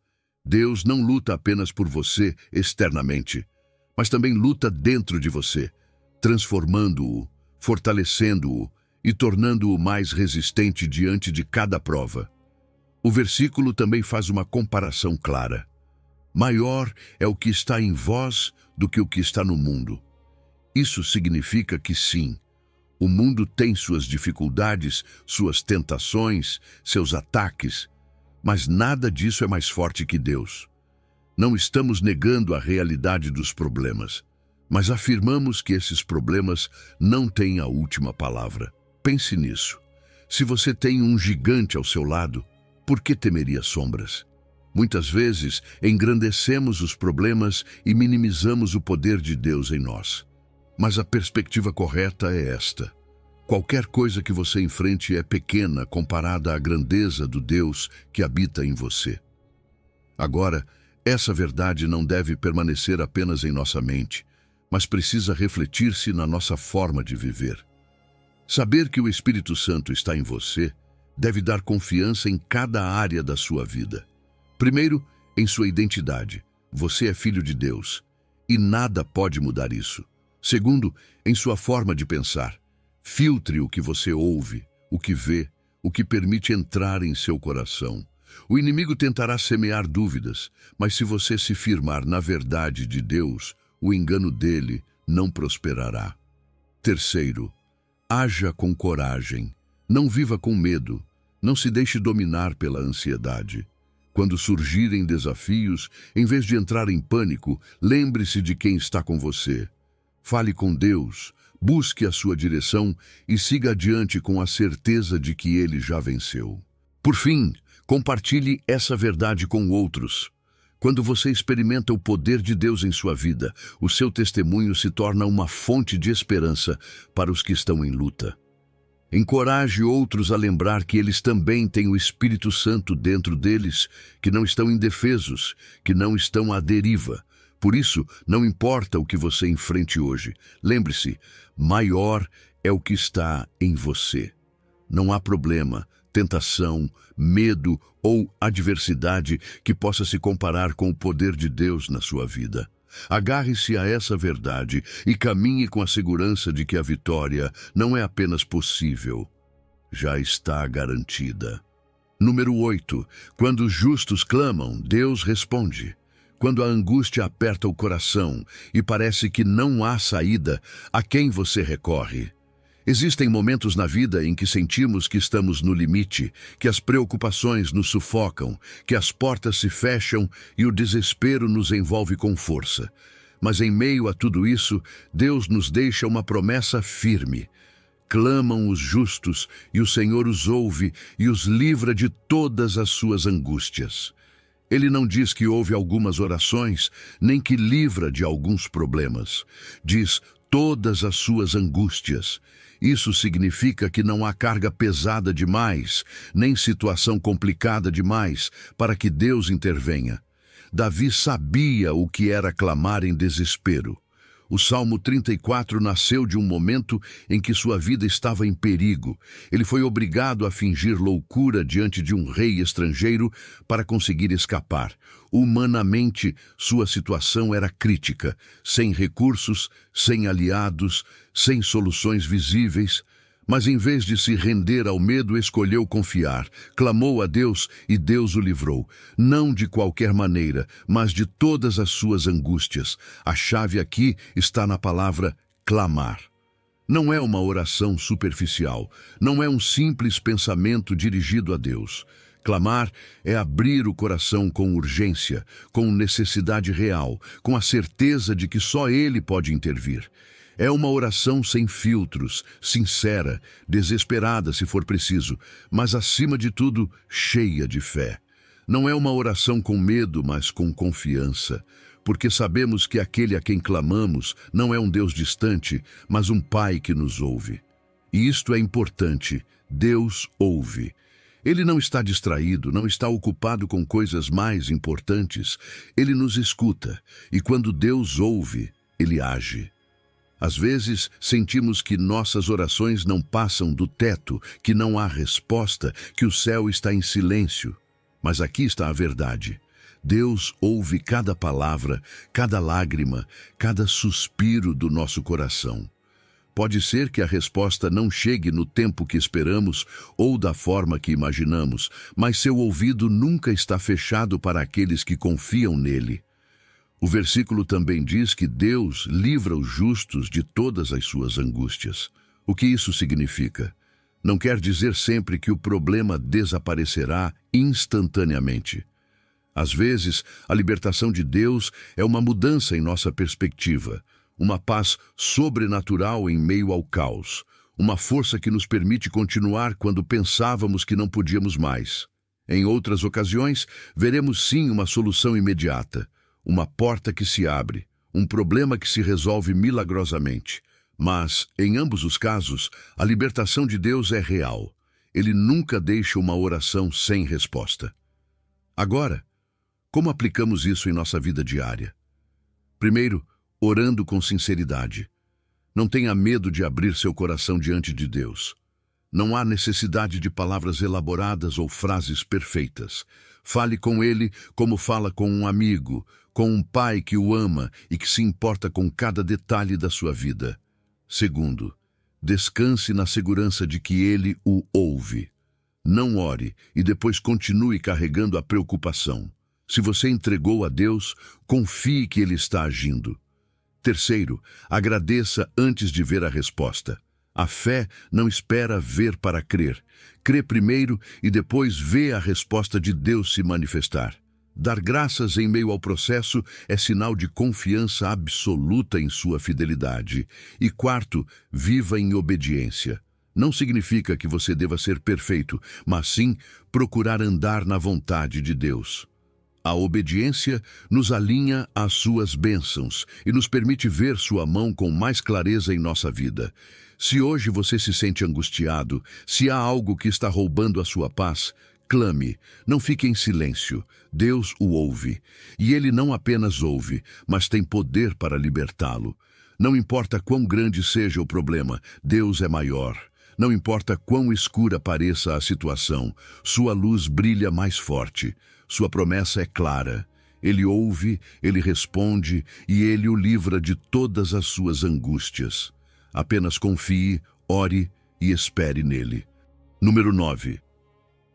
Deus não luta apenas por você externamente, mas também luta dentro de você, transformando-o, fortalecendo-o e tornando-o mais resistente diante de cada prova. O versículo também faz uma comparação clara. Maior é o que está em vós do que o que está no mundo. Isso significa que sim, o mundo tem suas dificuldades, suas tentações, seus ataques, mas nada disso é mais forte que Deus. Não estamos negando a realidade dos problemas, mas afirmamos que esses problemas não têm a última palavra. Pense nisso. Se você tem um gigante ao seu lado, por que temeria sombras? Muitas vezes, engrandecemos os problemas e minimizamos o poder de Deus em nós. Mas a perspectiva correta é esta. Qualquer coisa que você enfrente é pequena comparada à grandeza do Deus que habita em você. Agora, essa verdade não deve permanecer apenas em nossa mente, mas precisa refletir-se na nossa forma de viver. Saber que o Espírito Santo está em você deve dar confiança em cada área da sua vida. Primeiro, em sua identidade. Você é filho de Deus, e nada pode mudar isso. Segundo, em sua forma de pensar. Filtre o que você ouve, o que vê, o que permite entrar em seu coração. O inimigo tentará semear dúvidas, mas se você se firmar na verdade de Deus, o engano dele não prosperará. Terceiro, haja com coragem. Não viva com medo. Não se deixe dominar pela ansiedade. Quando surgirem desafios, em vez de entrar em pânico, lembre-se de quem está com você. Fale com Deus, busque a sua direção e siga adiante com a certeza de que Ele já venceu. Por fim, compartilhe essa verdade com outros. Quando você experimenta o poder de Deus em sua vida, o seu testemunho se torna uma fonte de esperança para os que estão em luta. Encoraje outros a lembrar que eles também têm o Espírito Santo dentro deles, que não estão indefesos, que não estão à deriva. Por isso, não importa o que você enfrente hoje, lembre-se, maior é o que está em você. Não há problema, tentação, medo ou adversidade que possa se comparar com o poder de Deus na sua vida. Agarre-se a essa verdade e caminhe com a segurança de que a vitória não é apenas possível, já está garantida. Número 8. Quando os justos clamam, Deus responde. Quando a angústia aperta o coração e parece que não há saída, a quem você recorre? Existem momentos na vida em que sentimos que estamos no limite, que as preocupações nos sufocam, que as portas se fecham e o desespero nos envolve com força. Mas em meio a tudo isso, Deus nos deixa uma promessa firme. Clamam os justos e o Senhor os ouve e os livra de todas as suas angústias. Ele não diz que ouve algumas orações, nem que livra de alguns problemas. Diz todas as suas angústias. Isso significa que não há carga pesada demais, nem situação complicada demais para que Deus intervenha. Davi sabia o que era clamar em desespero. O Salmo 34 nasceu de um momento em que sua vida estava em perigo. Ele foi obrigado a fingir loucura diante de um rei estrangeiro para conseguir escapar. Humanamente, sua situação era crítica, sem recursos, sem aliados, sem soluções visíveis. Mas em vez de se render ao medo, escolheu confiar, clamou a Deus e Deus o livrou. Não de qualquer maneira, mas de todas as suas angústias. A chave aqui está na palavra clamar. Não é uma oração superficial, não é um simples pensamento dirigido a Deus. Clamar é abrir o coração com urgência, com necessidade real, com a certeza de que só Ele pode intervir. É uma oração sem filtros, sincera, desesperada se for preciso, mas acima de tudo, cheia de fé. Não é uma oração com medo, mas com confiança, porque sabemos que aquele a quem clamamos não é um Deus distante, mas um Pai que nos ouve. E isto é importante, Deus ouve. Ele não está distraído, não está ocupado com coisas mais importantes. Ele nos escuta, e quando Deus ouve, Ele age. Às vezes, sentimos que nossas orações não passam do teto, que não há resposta, que o céu está em silêncio. Mas aqui está a verdade. Deus ouve cada palavra, cada lágrima, cada suspiro do nosso coração. Pode ser que a resposta não chegue no tempo que esperamos ou da forma que imaginamos, mas seu ouvido nunca está fechado para aqueles que confiam nele. O versículo também diz que Deus livra os justos de todas as suas angústias. O que isso significa? Não quer dizer sempre que o problema desaparecerá instantaneamente. Às vezes, a libertação de Deus é uma mudança em nossa perspectiva, uma paz sobrenatural em meio ao caos, uma força que nos permite continuar quando pensávamos que não podíamos mais. Em outras ocasiões, veremos sim uma solução imediata. Uma porta que se abre, um problema que se resolve milagrosamente. Mas, em ambos os casos, a libertação de Deus é real. Ele nunca deixa uma oração sem resposta. Agora, como aplicamos isso em nossa vida diária? Primeiro, orando com sinceridade. Não tenha medo de abrir seu coração diante de Deus. Não há necessidade de palavras elaboradas ou frases perfeitas. Fale com Ele como fala com um amigo, com um pai que o ama e que se importa com cada detalhe da sua vida. Segundo, descanse na segurança de que Ele o ouve. Não ore e depois continue carregando a preocupação. Se você entregou a Deus, confie que Ele está agindo. Terceiro, agradeça antes de ver a resposta. A fé não espera ver para crer. Crê primeiro e depois vê a resposta de Deus se manifestar. Dar graças em meio ao processo é sinal de confiança absoluta em sua fidelidade. E quarto, viva em obediência. Não significa que você deva ser perfeito, mas sim procurar andar na vontade de Deus. A obediência nos alinha às suas bênçãos e nos permite ver sua mão com mais clareza em nossa vida. Se hoje você se sente angustiado, se há algo que está roubando a sua paz, clame, não fique em silêncio. Deus o ouve. E Ele não apenas ouve, mas tem poder para libertá-lo. Não importa quão grande seja o problema, Deus é maior. Não importa quão escura pareça a situação, sua luz brilha mais forte. Sua promessa é clara. Ele ouve, Ele responde e Ele o livra de todas as suas angústias. Apenas confie, ore e espere nele. Número 9.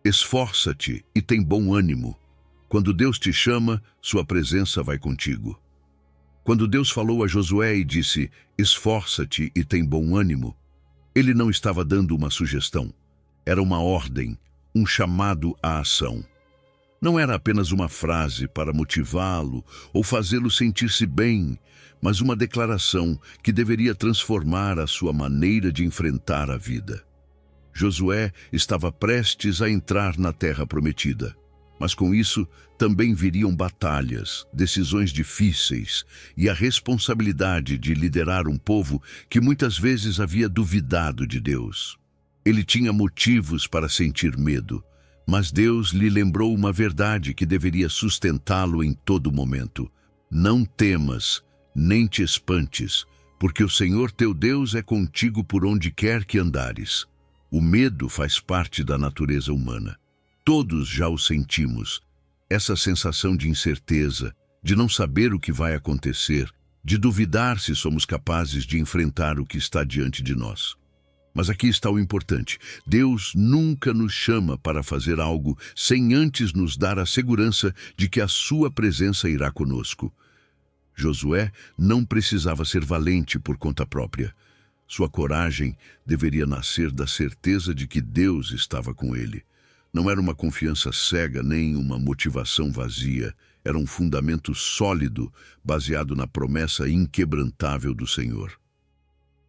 Esforça-te e tem bom ânimo. Quando Deus te chama, sua presença vai contigo. Quando Deus falou a Josué e disse, esforça-te e tem bom ânimo, ele não estava dando uma sugestão. Era uma ordem, um chamado à ação. Não era apenas uma frase para motivá-lo ou fazê-lo sentir-se bem, mas uma declaração que deveria transformar a sua maneira de enfrentar a vida. Josué estava prestes a entrar na terra prometida, mas com isso também viriam batalhas, decisões difíceis e a responsabilidade de liderar um povo que muitas vezes havia duvidado de Deus. Ele tinha motivos para sentir medo, mas Deus lhe lembrou uma verdade que deveria sustentá-lo em todo momento. Não temas, nem te espantes, porque o Senhor teu Deus é contigo por onde quer que andares. O medo faz parte da natureza humana. Todos já o sentimos. Essa sensação de incerteza, de não saber o que vai acontecer, de duvidar se somos capazes de enfrentar o que está diante de nós. Mas aqui está o importante. Deus nunca nos chama para fazer algo sem antes nos dar a segurança de que a sua presença irá conosco. Josué não precisava ser valente por conta própria. Sua coragem deveria nascer da certeza de que Deus estava com ele. Não era uma confiança cega nem uma motivação vazia. Era um fundamento sólido, baseado na promessa inquebrantável do Senhor.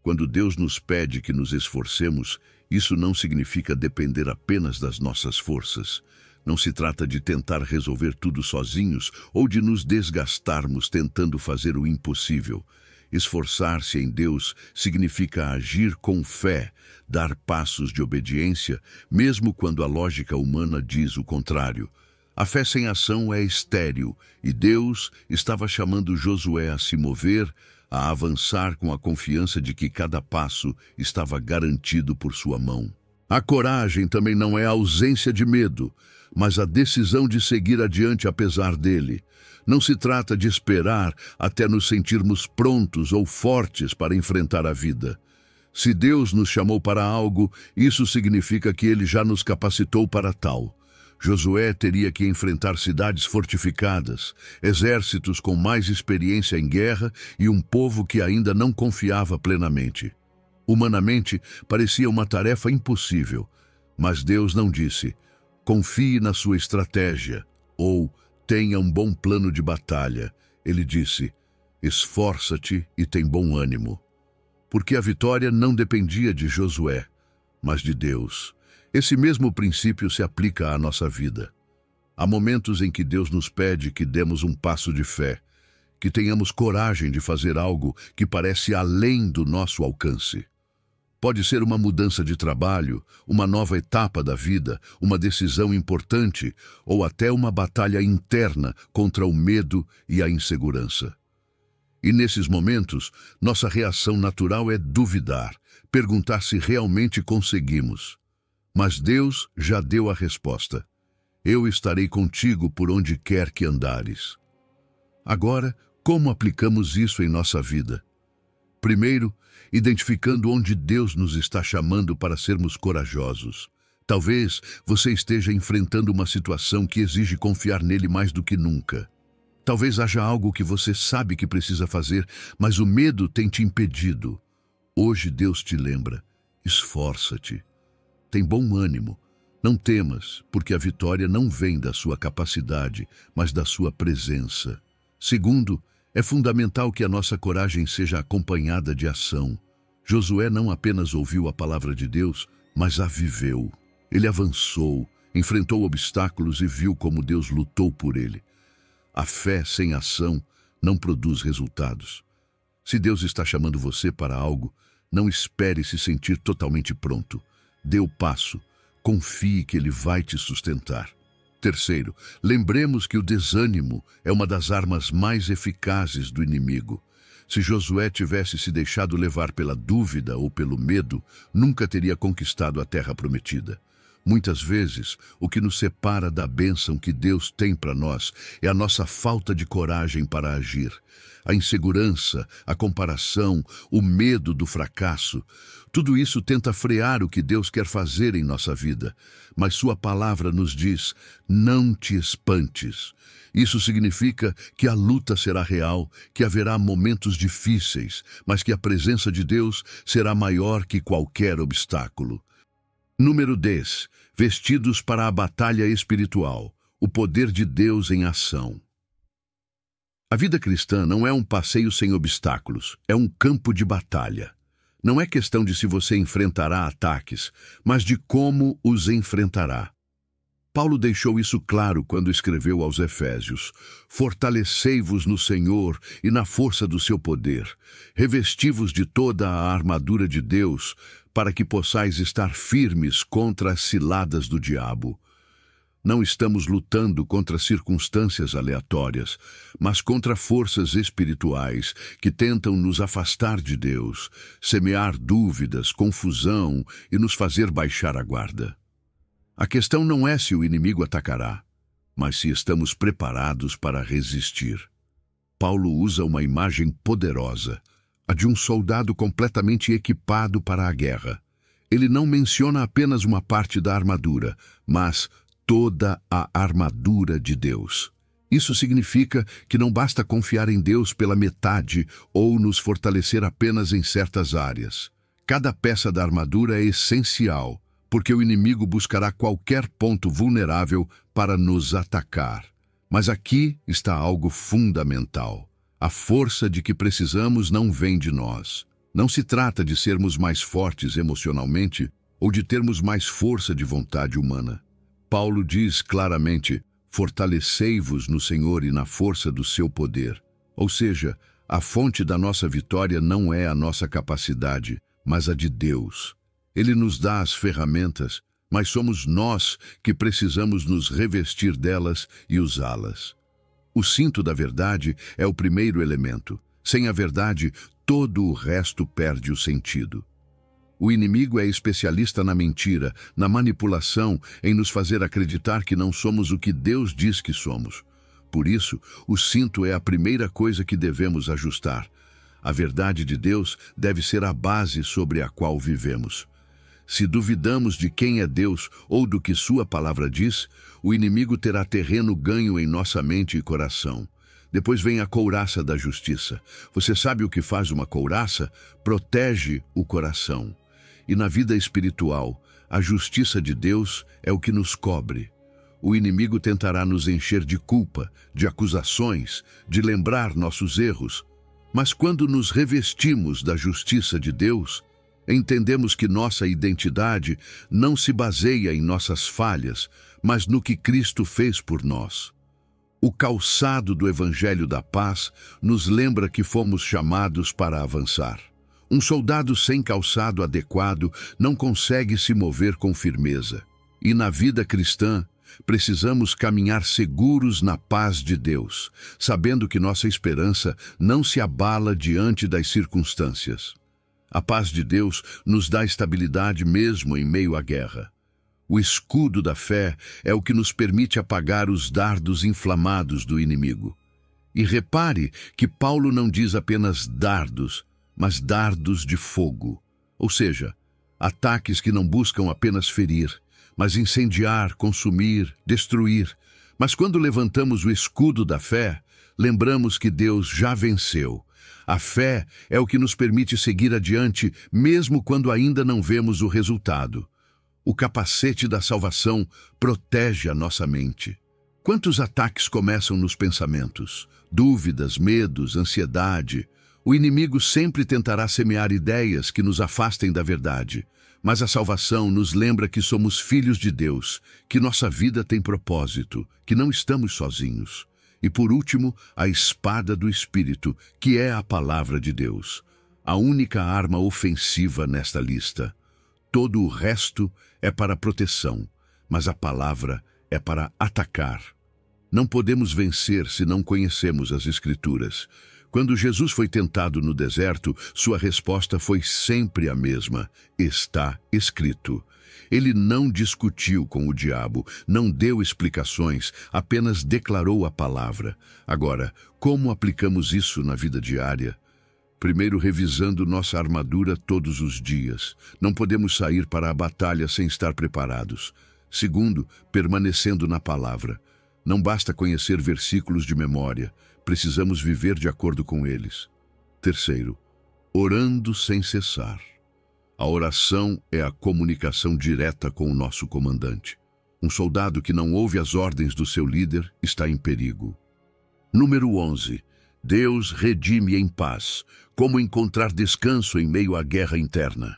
Quando Deus nos pede que nos esforcemos, isso não significa depender apenas das nossas forças. Não se trata de tentar resolver tudo sozinhos ou de nos desgastarmos tentando fazer o impossível. Esforçar-se em Deus significa agir com fé, dar passos de obediência, mesmo quando a lógica humana diz o contrário. A fé sem ação é estéril, e Deus estava chamando Josué a se mover, a avançar com a confiança de que cada passo estava garantido por sua mão. A coragem também não é a ausência de medo, mas a decisão de seguir adiante apesar dele. Não se trata de esperar até nos sentirmos prontos ou fortes para enfrentar a vida. Se Deus nos chamou para algo, isso significa que ele já nos capacitou para tal. Josué teria que enfrentar cidades fortificadas, exércitos com mais experiência em guerra e um povo que ainda não confiava plenamente. Humanamente, parecia uma tarefa impossível, mas Deus não disse, confie na sua estratégia, ou tenha um bom plano de batalha. Ele disse, esforça-te e tem bom ânimo. Porque a vitória não dependia de Josué, mas de Deus. Esse mesmo princípio se aplica à nossa vida. Há momentos em que Deus nos pede que demos um passo de fé, que tenhamos coragem de fazer algo que parece além do nosso alcance. Pode ser uma mudança de trabalho, uma nova etapa da vida, uma decisão importante ou até uma batalha interna contra o medo e a insegurança. E nesses momentos, nossa reação natural é duvidar, perguntar se realmente conseguimos. Mas Deus já deu a resposta. Eu estarei contigo por onde quer que andares. Agora, como aplicamos isso em nossa vida? Primeiro, identificando onde Deus nos está chamando para sermos corajosos. Talvez você esteja enfrentando uma situação que exige confiar nele mais do que nunca. Talvez haja algo que você sabe que precisa fazer, mas o medo tem te impedido. Hoje Deus te lembra, esforça-te. Tem bom ânimo. Não temas, porque a vitória não vem da sua capacidade, mas da sua presença. Segundo, é fundamental que a nossa coragem seja acompanhada de ação. Josué não apenas ouviu a palavra de Deus, mas a viveu. Ele avançou, enfrentou obstáculos e viu como Deus lutou por ele. A fé sem ação não produz resultados. Se Deus está chamando você para algo, não espere se sentir totalmente pronto. Dê o passo, confie que ele vai te sustentar. Terceiro, lembremos que o desânimo é uma das armas mais eficazes do inimigo. Se Josué tivesse se deixado levar pela dúvida ou pelo medo, nunca teria conquistado a terra prometida. Muitas vezes, o que nos separa da bênção que Deus tem para nós é a nossa falta de coragem para agir. A insegurança, a comparação, o medo do fracasso, tudo isso tenta frear o que Deus quer fazer em nossa vida. Mas sua palavra nos diz: não te espantes. Isso significa que a luta será real, que haverá momentos difíceis, mas que a presença de Deus será maior que qualquer obstáculo. Número 10. Vestidos para a batalha espiritual. O poder de Deus em ação. A vida cristã não é um passeio sem obstáculos, é um campo de batalha. Não é questão de se você enfrentará ataques, mas de como os enfrentará. Paulo deixou isso claro quando escreveu aos Efésios: fortalecei-vos no Senhor e na força do seu poder. Revesti-vos de toda a armadura de Deus, para que possais estar firmes contra as ciladas do diabo. Não estamos lutando contra circunstâncias aleatórias, mas contra forças espirituais que tentam nos afastar de Deus, semear dúvidas, confusão e nos fazer baixar a guarda. A questão não é se o inimigo atacará, mas se estamos preparados para resistir. Paulo usa uma imagem poderosa, a de um soldado completamente equipado para a guerra. Ele não menciona apenas uma parte da armadura, mas toda a armadura de Deus. Isso significa que não basta confiar em Deus pela metade ou nos fortalecer apenas em certas áreas. Cada peça da armadura é essencial, porque o inimigo buscará qualquer ponto vulnerável para nos atacar. Mas aqui está algo fundamental. A força de que precisamos não vem de nós. Não se trata de sermos mais fortes emocionalmente ou de termos mais força de vontade humana. Paulo diz claramente: fortalecei-vos no Senhor e na força do seu poder. Ou seja, a fonte da nossa vitória não é a nossa capacidade, mas a de Deus. Ele nos dá as ferramentas, mas somos nós que precisamos nos revestir delas e usá-las. O cinto da verdade é o primeiro elemento. Sem a verdade, todo o resto perde o sentido. O inimigo é especialista na mentira, na manipulação, em nos fazer acreditar que não somos o que Deus diz que somos. Por isso, o cinto é a primeira coisa que devemos ajustar. A verdade de Deus deve ser a base sobre a qual vivemos. Se duvidamos de quem é Deus ou do que sua palavra diz, o inimigo terá terreno ganho em nossa mente e coração. Depois vem a couraça da justiça. Você sabe o que faz uma couraça? Protege o coração. E na vida espiritual, a justiça de Deus é o que nos cobre. O inimigo tentará nos encher de culpa, de acusações, de lembrar nossos erros. Mas quando nos revestimos da justiça de Deus, entendemos que nossa identidade não se baseia em nossas falhas, mas no que Cristo fez por nós. O calçado do Evangelho da Paz nos lembra que fomos chamados para avançar. Um soldado sem calçado adequado não consegue se mover com firmeza. E na vida cristã, precisamos caminhar seguros na paz de Deus, sabendo que nossa esperança não se abala diante das circunstâncias. A paz de Deus nos dá estabilidade mesmo em meio à guerra. O escudo da fé é o que nos permite apagar os dardos inflamados do inimigo. E repare que Paulo não diz apenas dardos, mas dardos de fogo, ou seja, ataques que não buscam apenas ferir, mas incendiar, consumir, destruir. Mas quando levantamos o escudo da fé, lembramos que Deus já venceu. A fé é o que nos permite seguir adiante, mesmo quando ainda não vemos o resultado. O capacete da salvação protege a nossa mente. Quantos ataques começam nos pensamentos? Dúvidas, medos, ansiedade. O inimigo sempre tentará semear ideias que nos afastem da verdade, mas a salvação nos lembra que somos filhos de Deus, que nossa vida tem propósito, que não estamos sozinhos. E por último, a espada do Espírito, que é a palavra de Deus, a única arma ofensiva nesta lista. Todo o resto é para proteção, mas a palavra é para atacar. Não podemos vencer se não conhecemos as Escrituras. Quando Jesus foi tentado no deserto, sua resposta foi sempre a mesma: está escrito. Ele não discutiu com o diabo, não deu explicações, apenas declarou a palavra. Agora, como aplicamos isso na vida diária? Primeiro, revisando nossa armadura todos os dias. Não podemos sair para a batalha sem estar preparados. Segundo, permanecendo na palavra. Não basta conhecer versículos de memória, precisamos viver de acordo com eles. Terceiro, orando sem cessar. A oração é a comunicação direta com o nosso comandante. Um soldado que não ouve as ordens do seu líder está em perigo. Número 11. Deus redime em paz. Como encontrar descanso em meio à guerra interna?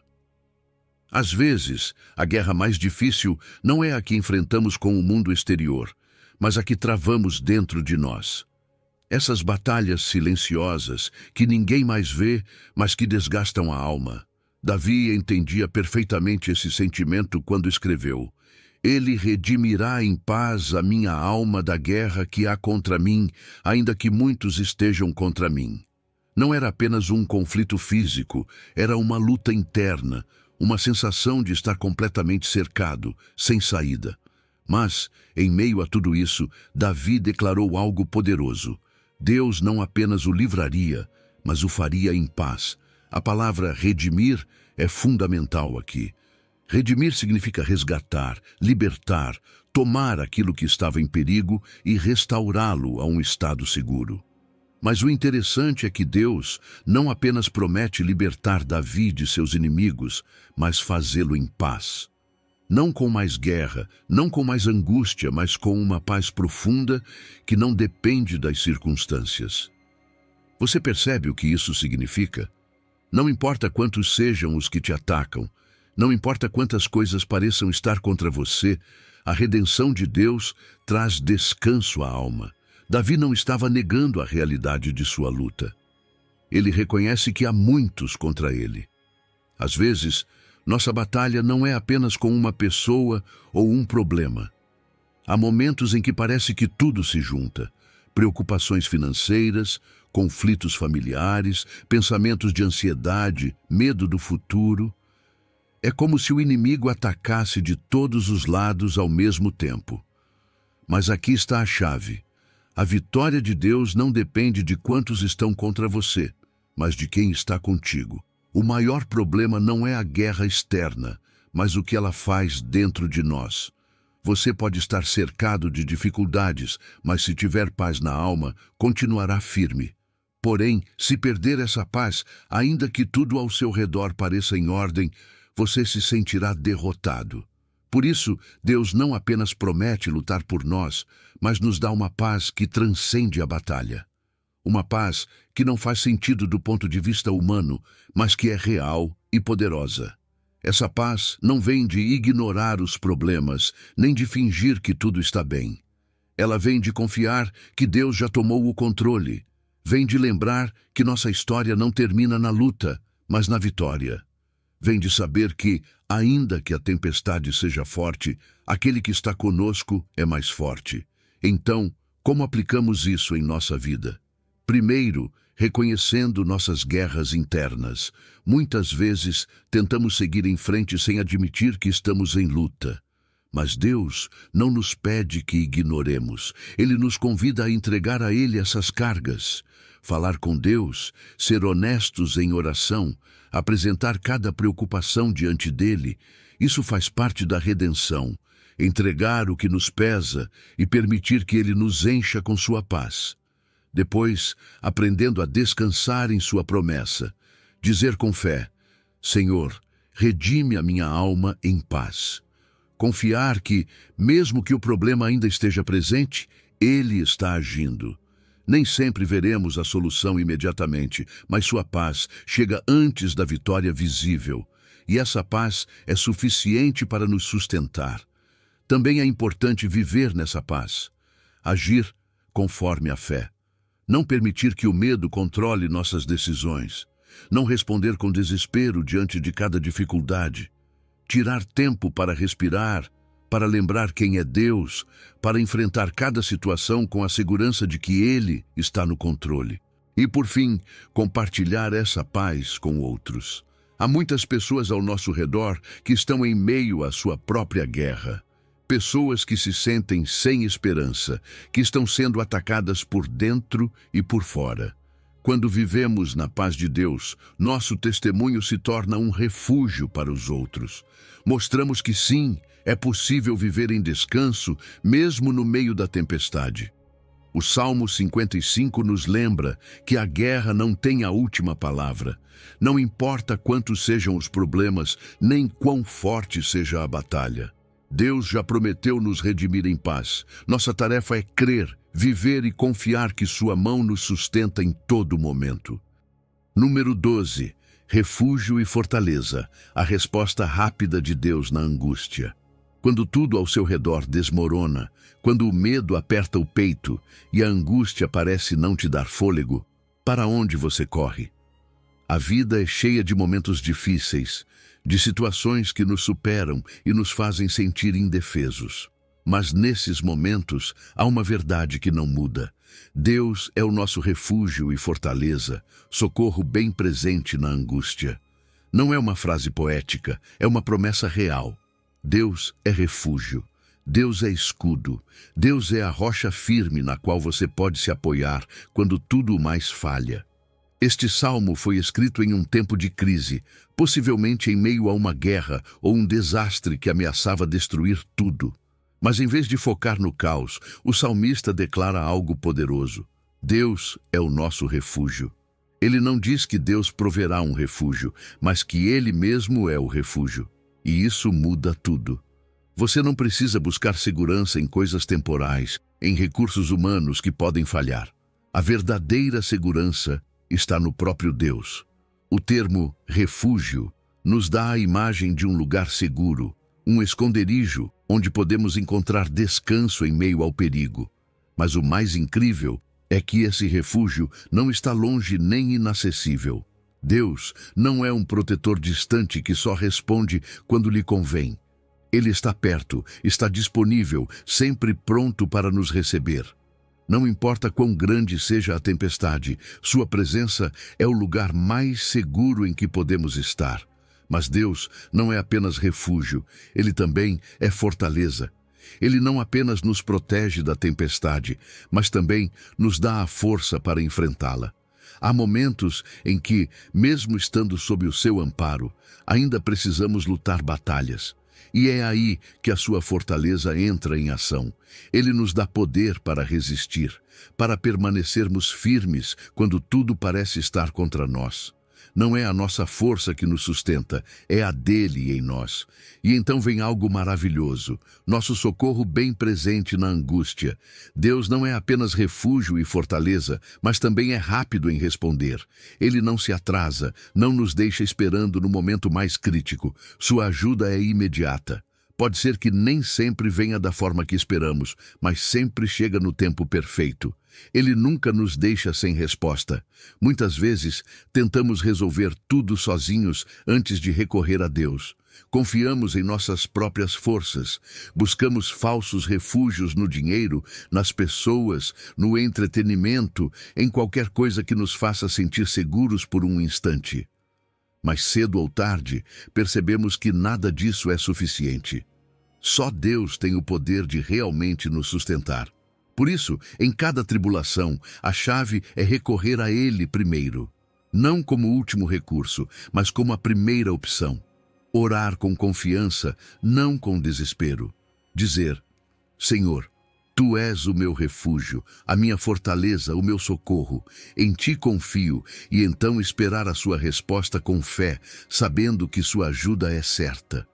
Às vezes, a guerra mais difícil não é a que enfrentamos com o mundo exterior, mas a que travamos dentro de nós. Essas batalhas silenciosas, que ninguém mais vê, mas que desgastam a alma. Davi entendia perfeitamente esse sentimento quando escreveu: Ele redimirá em paz a minha alma da guerra que há contra mim, ainda que muitos estejam contra mim. Não era apenas um conflito físico, era uma luta interna, uma sensação de estar completamente cercado, sem saída. Mas, em meio a tudo isso, Davi declarou algo poderoso. Deus não apenas o livraria, mas o faria em paz. A palavra redimir é fundamental aqui. Redimir significa resgatar, libertar, tomar aquilo que estava em perigo e restaurá-lo a um estado seguro. Mas o interessante é que Deus não apenas promete libertar Davi de seus inimigos, mas fazê-lo em paz. Não com mais guerra, não com mais angústia, mas com uma paz profunda que não depende das circunstâncias. Você percebe o que isso significa? Não importa quantos sejam os que te atacam, não importa quantas coisas pareçam estar contra você, a redenção de Deus traz descanso à alma. Davi não estava negando a realidade de sua luta. Ele reconhece que há muitos contra ele. Às vezes, nossa batalha não é apenas com uma pessoa ou um problema. Há momentos em que parece que tudo se junta. Preocupações financeiras, conflitos familiares, pensamentos de ansiedade, medo do futuro. É como se o inimigo atacasse de todos os lados ao mesmo tempo. Mas aqui está a chave. A vitória de Deus não depende de quantos estão contra você, mas de quem está contigo. O maior problema não é a guerra externa, mas o que ela faz dentro de nós. Você pode estar cercado de dificuldades, mas se tiver paz na alma, continuará firme. Porém, se perder essa paz, ainda que tudo ao seu redor pareça em ordem, você se sentirá derrotado. Por isso, Deus não apenas promete lutar por nós, mas nos dá uma paz que transcende a batalha. Uma paz que não faz sentido do ponto de vista humano, mas que é real e poderosa. Essa paz não vem de ignorar os problemas, nem de fingir que tudo está bem. Ela vem de confiar que Deus já tomou o controle. Vem de lembrar que nossa história não termina na luta, mas na vitória. Vem de saber que, ainda que a tempestade seja forte, aquele que está conosco é mais forte. Então, como aplicamos isso em nossa vida? Primeiro, reconhecendo nossas guerras internas. Muitas vezes, tentamos seguir em frente sem admitir que estamos em luta. Mas Deus não nos pede que ignoremos. Ele nos convida a entregar a Ele essas cargas. Falar com Deus, ser honestos em oração, apresentar cada preocupação diante dele, isso faz parte da redenção. Entregar o que nos pesa e permitir que Ele nos encha com sua paz. Depois, aprendendo a descansar em sua promessa, dizer com fé: Senhor, redime a minha alma em paz. Confiar que, mesmo que o problema ainda esteja presente, Ele está agindo. Nem sempre veremos a solução imediatamente, mas sua paz chega antes da vitória visível. E essa paz é suficiente para nos sustentar. Também é importante viver nessa paz. Agir conforme a fé. Não permitir que o medo controle nossas decisões. Não responder com desespero diante de cada dificuldade. Tirar tempo para respirar, para lembrar quem é Deus, para enfrentar cada situação com a segurança de que Ele está no controle. E, por fim, compartilhar essa paz com outros. Há muitas pessoas ao nosso redor que estão em meio à sua própria guerra. Pessoas que se sentem sem esperança, que estão sendo atacadas por dentro e por fora. Quando vivemos na paz de Deus, nosso testemunho se torna um refúgio para os outros. Mostramos que sim, é possível viver em descanso, mesmo no meio da tempestade. O Salmo 55 nos lembra que a guerra não tem a última palavra. Não importa quantos sejam os problemas, nem quão forte seja a batalha. Deus já prometeu nos redimir em paz. Nossa tarefa é crer, viver e confiar que sua mão nos sustenta em todo momento. Número 12. Refúgio e fortaleza. A resposta rápida de Deus na angústia. Quando tudo ao seu redor desmorona, quando o medo aperta o peito e a angústia parece não te dar fôlego, para onde você corre? A vida é cheia de momentos difíceis, de situações que nos superam e nos fazem sentir indefesos. Mas nesses momentos há uma verdade que não muda. Deus é o nosso refúgio e fortaleza, socorro bem presente na angústia. Não é uma frase poética, é uma promessa real. Deus é refúgio, Deus é escudo, Deus é a rocha firme na qual você pode se apoiar quando tudo mais falha. Este salmo foi escrito em um tempo de crise, possivelmente em meio a uma guerra ou um desastre que ameaçava destruir tudo. Mas em vez de focar no caos, o salmista declara algo poderoso. Deus é o nosso refúgio. Ele não diz que Deus proverá um refúgio, mas que Ele mesmo é o refúgio. E isso muda tudo. Você não precisa buscar segurança em coisas temporais, em recursos humanos que podem falhar. A verdadeira segurança está no próprio Deus. O termo refúgio nos dá a imagem de um lugar seguro, um esconderijo onde podemos encontrar descanso em meio ao perigo. Mas o mais incrível é que esse refúgio não está longe nem inacessível. Deus não é um protetor distante que só responde quando lhe convém. Ele está perto, está disponível, sempre pronto para nos receber. Não importa quão grande seja a tempestade, sua presença é o lugar mais seguro em que podemos estar. Mas Deus não é apenas refúgio, Ele também é fortaleza. Ele não apenas nos protege da tempestade, mas também nos dá a força para enfrentá-la. Há momentos em que, mesmo estando sob o seu amparo, ainda precisamos lutar batalhas. E é aí que a sua fortaleza entra em ação. Ele nos dá poder para resistir, para permanecermos firmes quando tudo parece estar contra nós. Não é a nossa força que nos sustenta, é a dele em nós. E então vem algo maravilhoso, nosso socorro bem presente na angústia. Deus não é apenas refúgio e fortaleza, mas também é rápido em responder. Ele não se atrasa, não nos deixa esperando no momento mais crítico. Sua ajuda é imediata. Pode ser que nem sempre venha da forma que esperamos, mas sempre chega no tempo perfeito. Ele nunca nos deixa sem resposta. Muitas vezes, tentamos resolver tudo sozinhos antes de recorrer a Deus. Confiamos em nossas próprias forças. Buscamos falsos refúgios no dinheiro, nas pessoas, no entretenimento, em qualquer coisa que nos faça sentir seguros por um instante. Mas cedo ou tarde, percebemos que nada disso é suficiente. Só Deus tem o poder de realmente nos sustentar. Por isso, em cada tribulação, a chave é recorrer a Ele primeiro. Não como último recurso, mas como a primeira opção. Orar com confiança, não com desespero. Dizer: Senhor, Tu és o meu refúgio, a minha fortaleza, o meu socorro. Em Ti confio, e então esperar a sua resposta com fé, sabendo que sua ajuda é certa.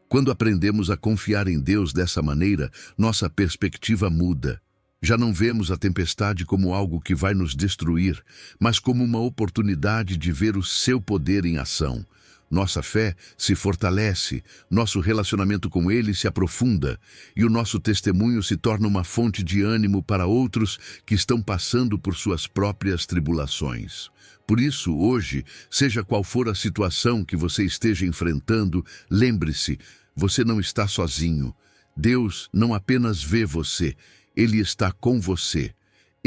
Quando aprendemos a confiar em Deus dessa maneira, nossa perspectiva muda. Já não vemos a tempestade como algo que vai nos destruir, mas como uma oportunidade de ver o seu poder em ação. Nossa fé se fortalece, nosso relacionamento com Ele se aprofunda e o nosso testemunho se torna uma fonte de ânimo para outros que estão passando por suas próprias tribulações. Por isso, hoje, seja qual for a situação que você esteja enfrentando, lembre-se, você não está sozinho. Deus não apenas vê você, Ele está com você.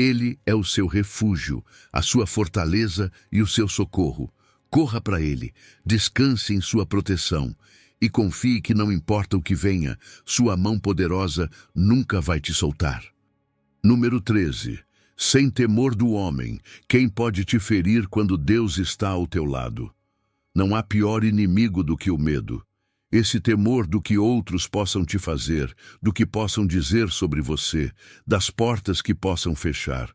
Ele é o seu refúgio, a sua fortaleza e o seu socorro. Corra para ele, descanse em sua proteção e confie que não importa o que venha, sua mão poderosa nunca vai te soltar. Número 13. Sem temor do homem, quem pode te ferir quando Deus está ao teu lado? Não há pior inimigo do que o medo. Esse temor do que outros possam te fazer, do que possam dizer sobre você, das portas que possam fechar.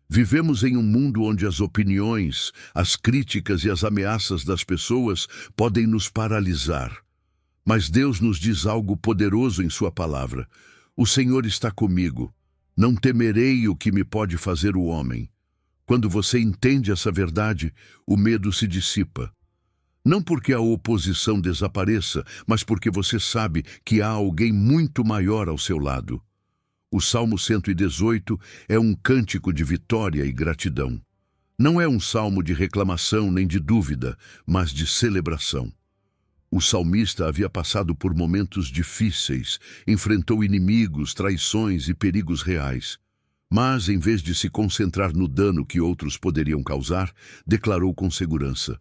Vivemos em um mundo onde as opiniões, as críticas e as ameaças das pessoas podem nos paralisar. Mas Deus nos diz algo poderoso em sua palavra. O Senhor está comigo. Não temerei o que me pode fazer o homem. Quando você entende essa verdade, o medo se dissipa. Não porque a oposição desapareça, mas porque você sabe que há alguém muito maior ao seu lado. O Salmo 118 é um cântico de vitória e gratidão. Não é um salmo de reclamação nem de dúvida, mas de celebração. O salmista havia passado por momentos difíceis, enfrentou inimigos, traições e perigos reais. Mas, em vez de se concentrar no dano que outros poderiam causar, declarou com segurança: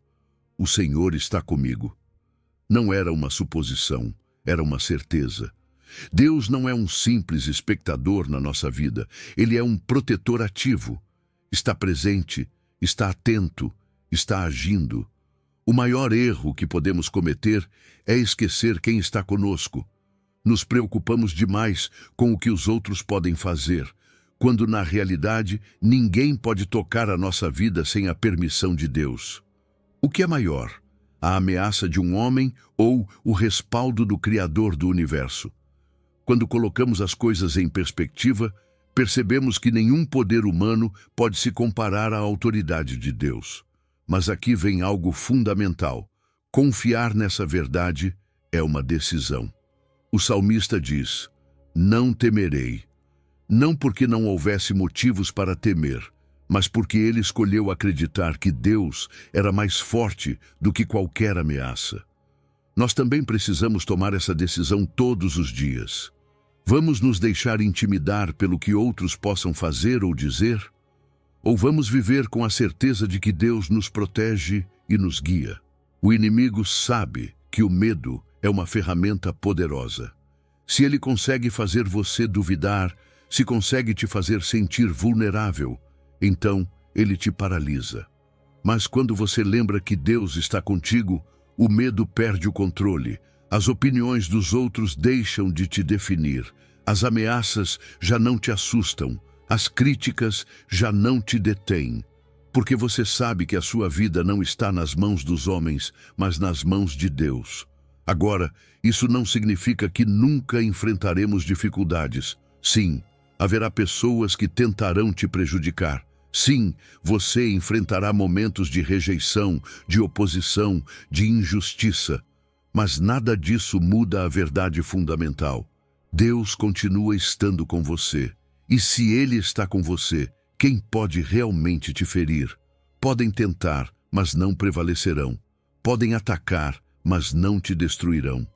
"O Senhor está comigo." Não era uma suposição, era uma certeza. Deus não é um simples espectador na nossa vida, Ele é um protetor ativo. Está presente, está atento, está agindo. O maior erro que podemos cometer é esquecer quem está conosco. Nos preocupamos demais com o que os outros podem fazer, quando na realidade ninguém pode tocar a nossa vida sem a permissão de Deus. O que é maior, a ameaça de um homem ou o respaldo do Criador do universo? Quando colocamos as coisas em perspectiva, percebemos que nenhum poder humano pode se comparar à autoridade de Deus. Mas aqui vem algo fundamental. Confiar nessa verdade é uma decisão. O salmista diz: "Não temerei." Não porque não houvesse motivos para temer, mas porque ele escolheu acreditar que Deus era mais forte do que qualquer ameaça. Nós também precisamos tomar essa decisão todos os dias. Vamos nos deixar intimidar pelo que outros possam fazer ou dizer? Ou vamos viver com a certeza de que Deus nos protege e nos guia? O inimigo sabe que o medo é uma ferramenta poderosa. Se ele consegue fazer você duvidar, se consegue te fazer sentir vulnerável, então ele te paralisa. Mas quando você lembra que Deus está contigo, o medo perde o controle, as opiniões dos outros deixam de te definir, as ameaças já não te assustam, as críticas já não te detêm, porque você sabe que a sua vida não está nas mãos dos homens, mas nas mãos de Deus. Agora, isso não significa que nunca enfrentaremos dificuldades. Sim, haverá pessoas que tentarão te prejudicar. Sim, você enfrentará momentos de rejeição, de oposição, de injustiça. Mas nada disso muda a verdade fundamental. Deus continua estando com você. E se Ele está com você, quem pode realmente te ferir? Podem tentar, mas não prevalecerão. Podem atacar, mas não te destruirão.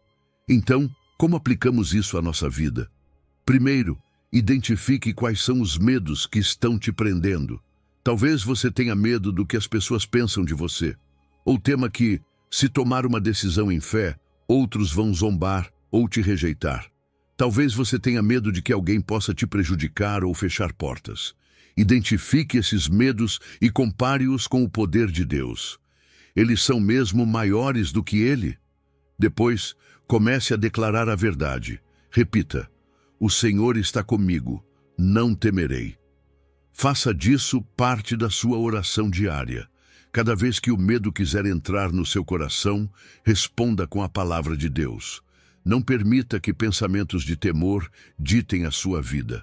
Então, como aplicamos isso à nossa vida? Primeiro, identifique quais são os medos que estão te prendendo. Talvez você tenha medo do que as pessoas pensam de você, ou tema que, se tomar uma decisão em fé, outros vão zombar ou te rejeitar. Talvez você tenha medo de que alguém possa te prejudicar ou fechar portas. Identifique esses medos e compare-os com o poder de Deus. Eles são mesmo maiores do que Ele? Depois, comece a declarar a verdade. Repita: "O Senhor está comigo, não temerei." Faça disso parte da sua oração diária. Cada vez que o medo quiser entrar no seu coração, responda com a palavra de Deus. Não permita que pensamentos de temor ditem a sua vida.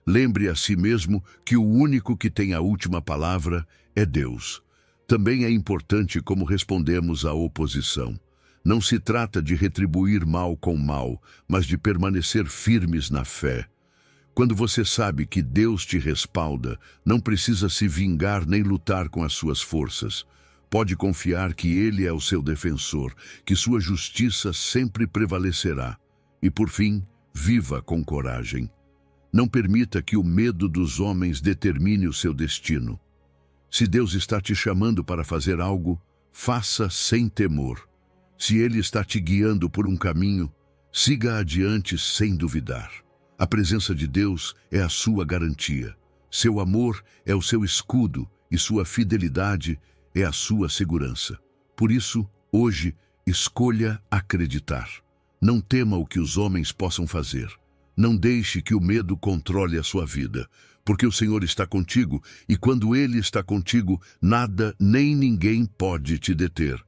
Lembre a si mesmo que o único que tem a última palavra é Deus. Também é importante como respondemos à oposição. Não se trata de retribuir mal com mal, mas de permanecer firmes na fé. Quando você sabe que Deus te respalda, não precisa se vingar nem lutar com as suas forças. Pode confiar que Ele é o seu defensor, que sua justiça sempre prevalecerá. E por fim, viva com coragem. Não permita que o medo dos homens determine o seu destino. Se Deus está te chamando para fazer algo, faça sem temor. Se Ele está te guiando por um caminho, siga adiante sem duvidar. A presença de Deus é a sua garantia. Seu amor é o seu escudo e sua fidelidade é a sua segurança. Por isso, hoje, escolha acreditar. Não tema o que os homens possam fazer. Não deixe que o medo controle a sua vida, porque o Senhor está contigo e quando Ele está contigo, nada nem ninguém pode te deter.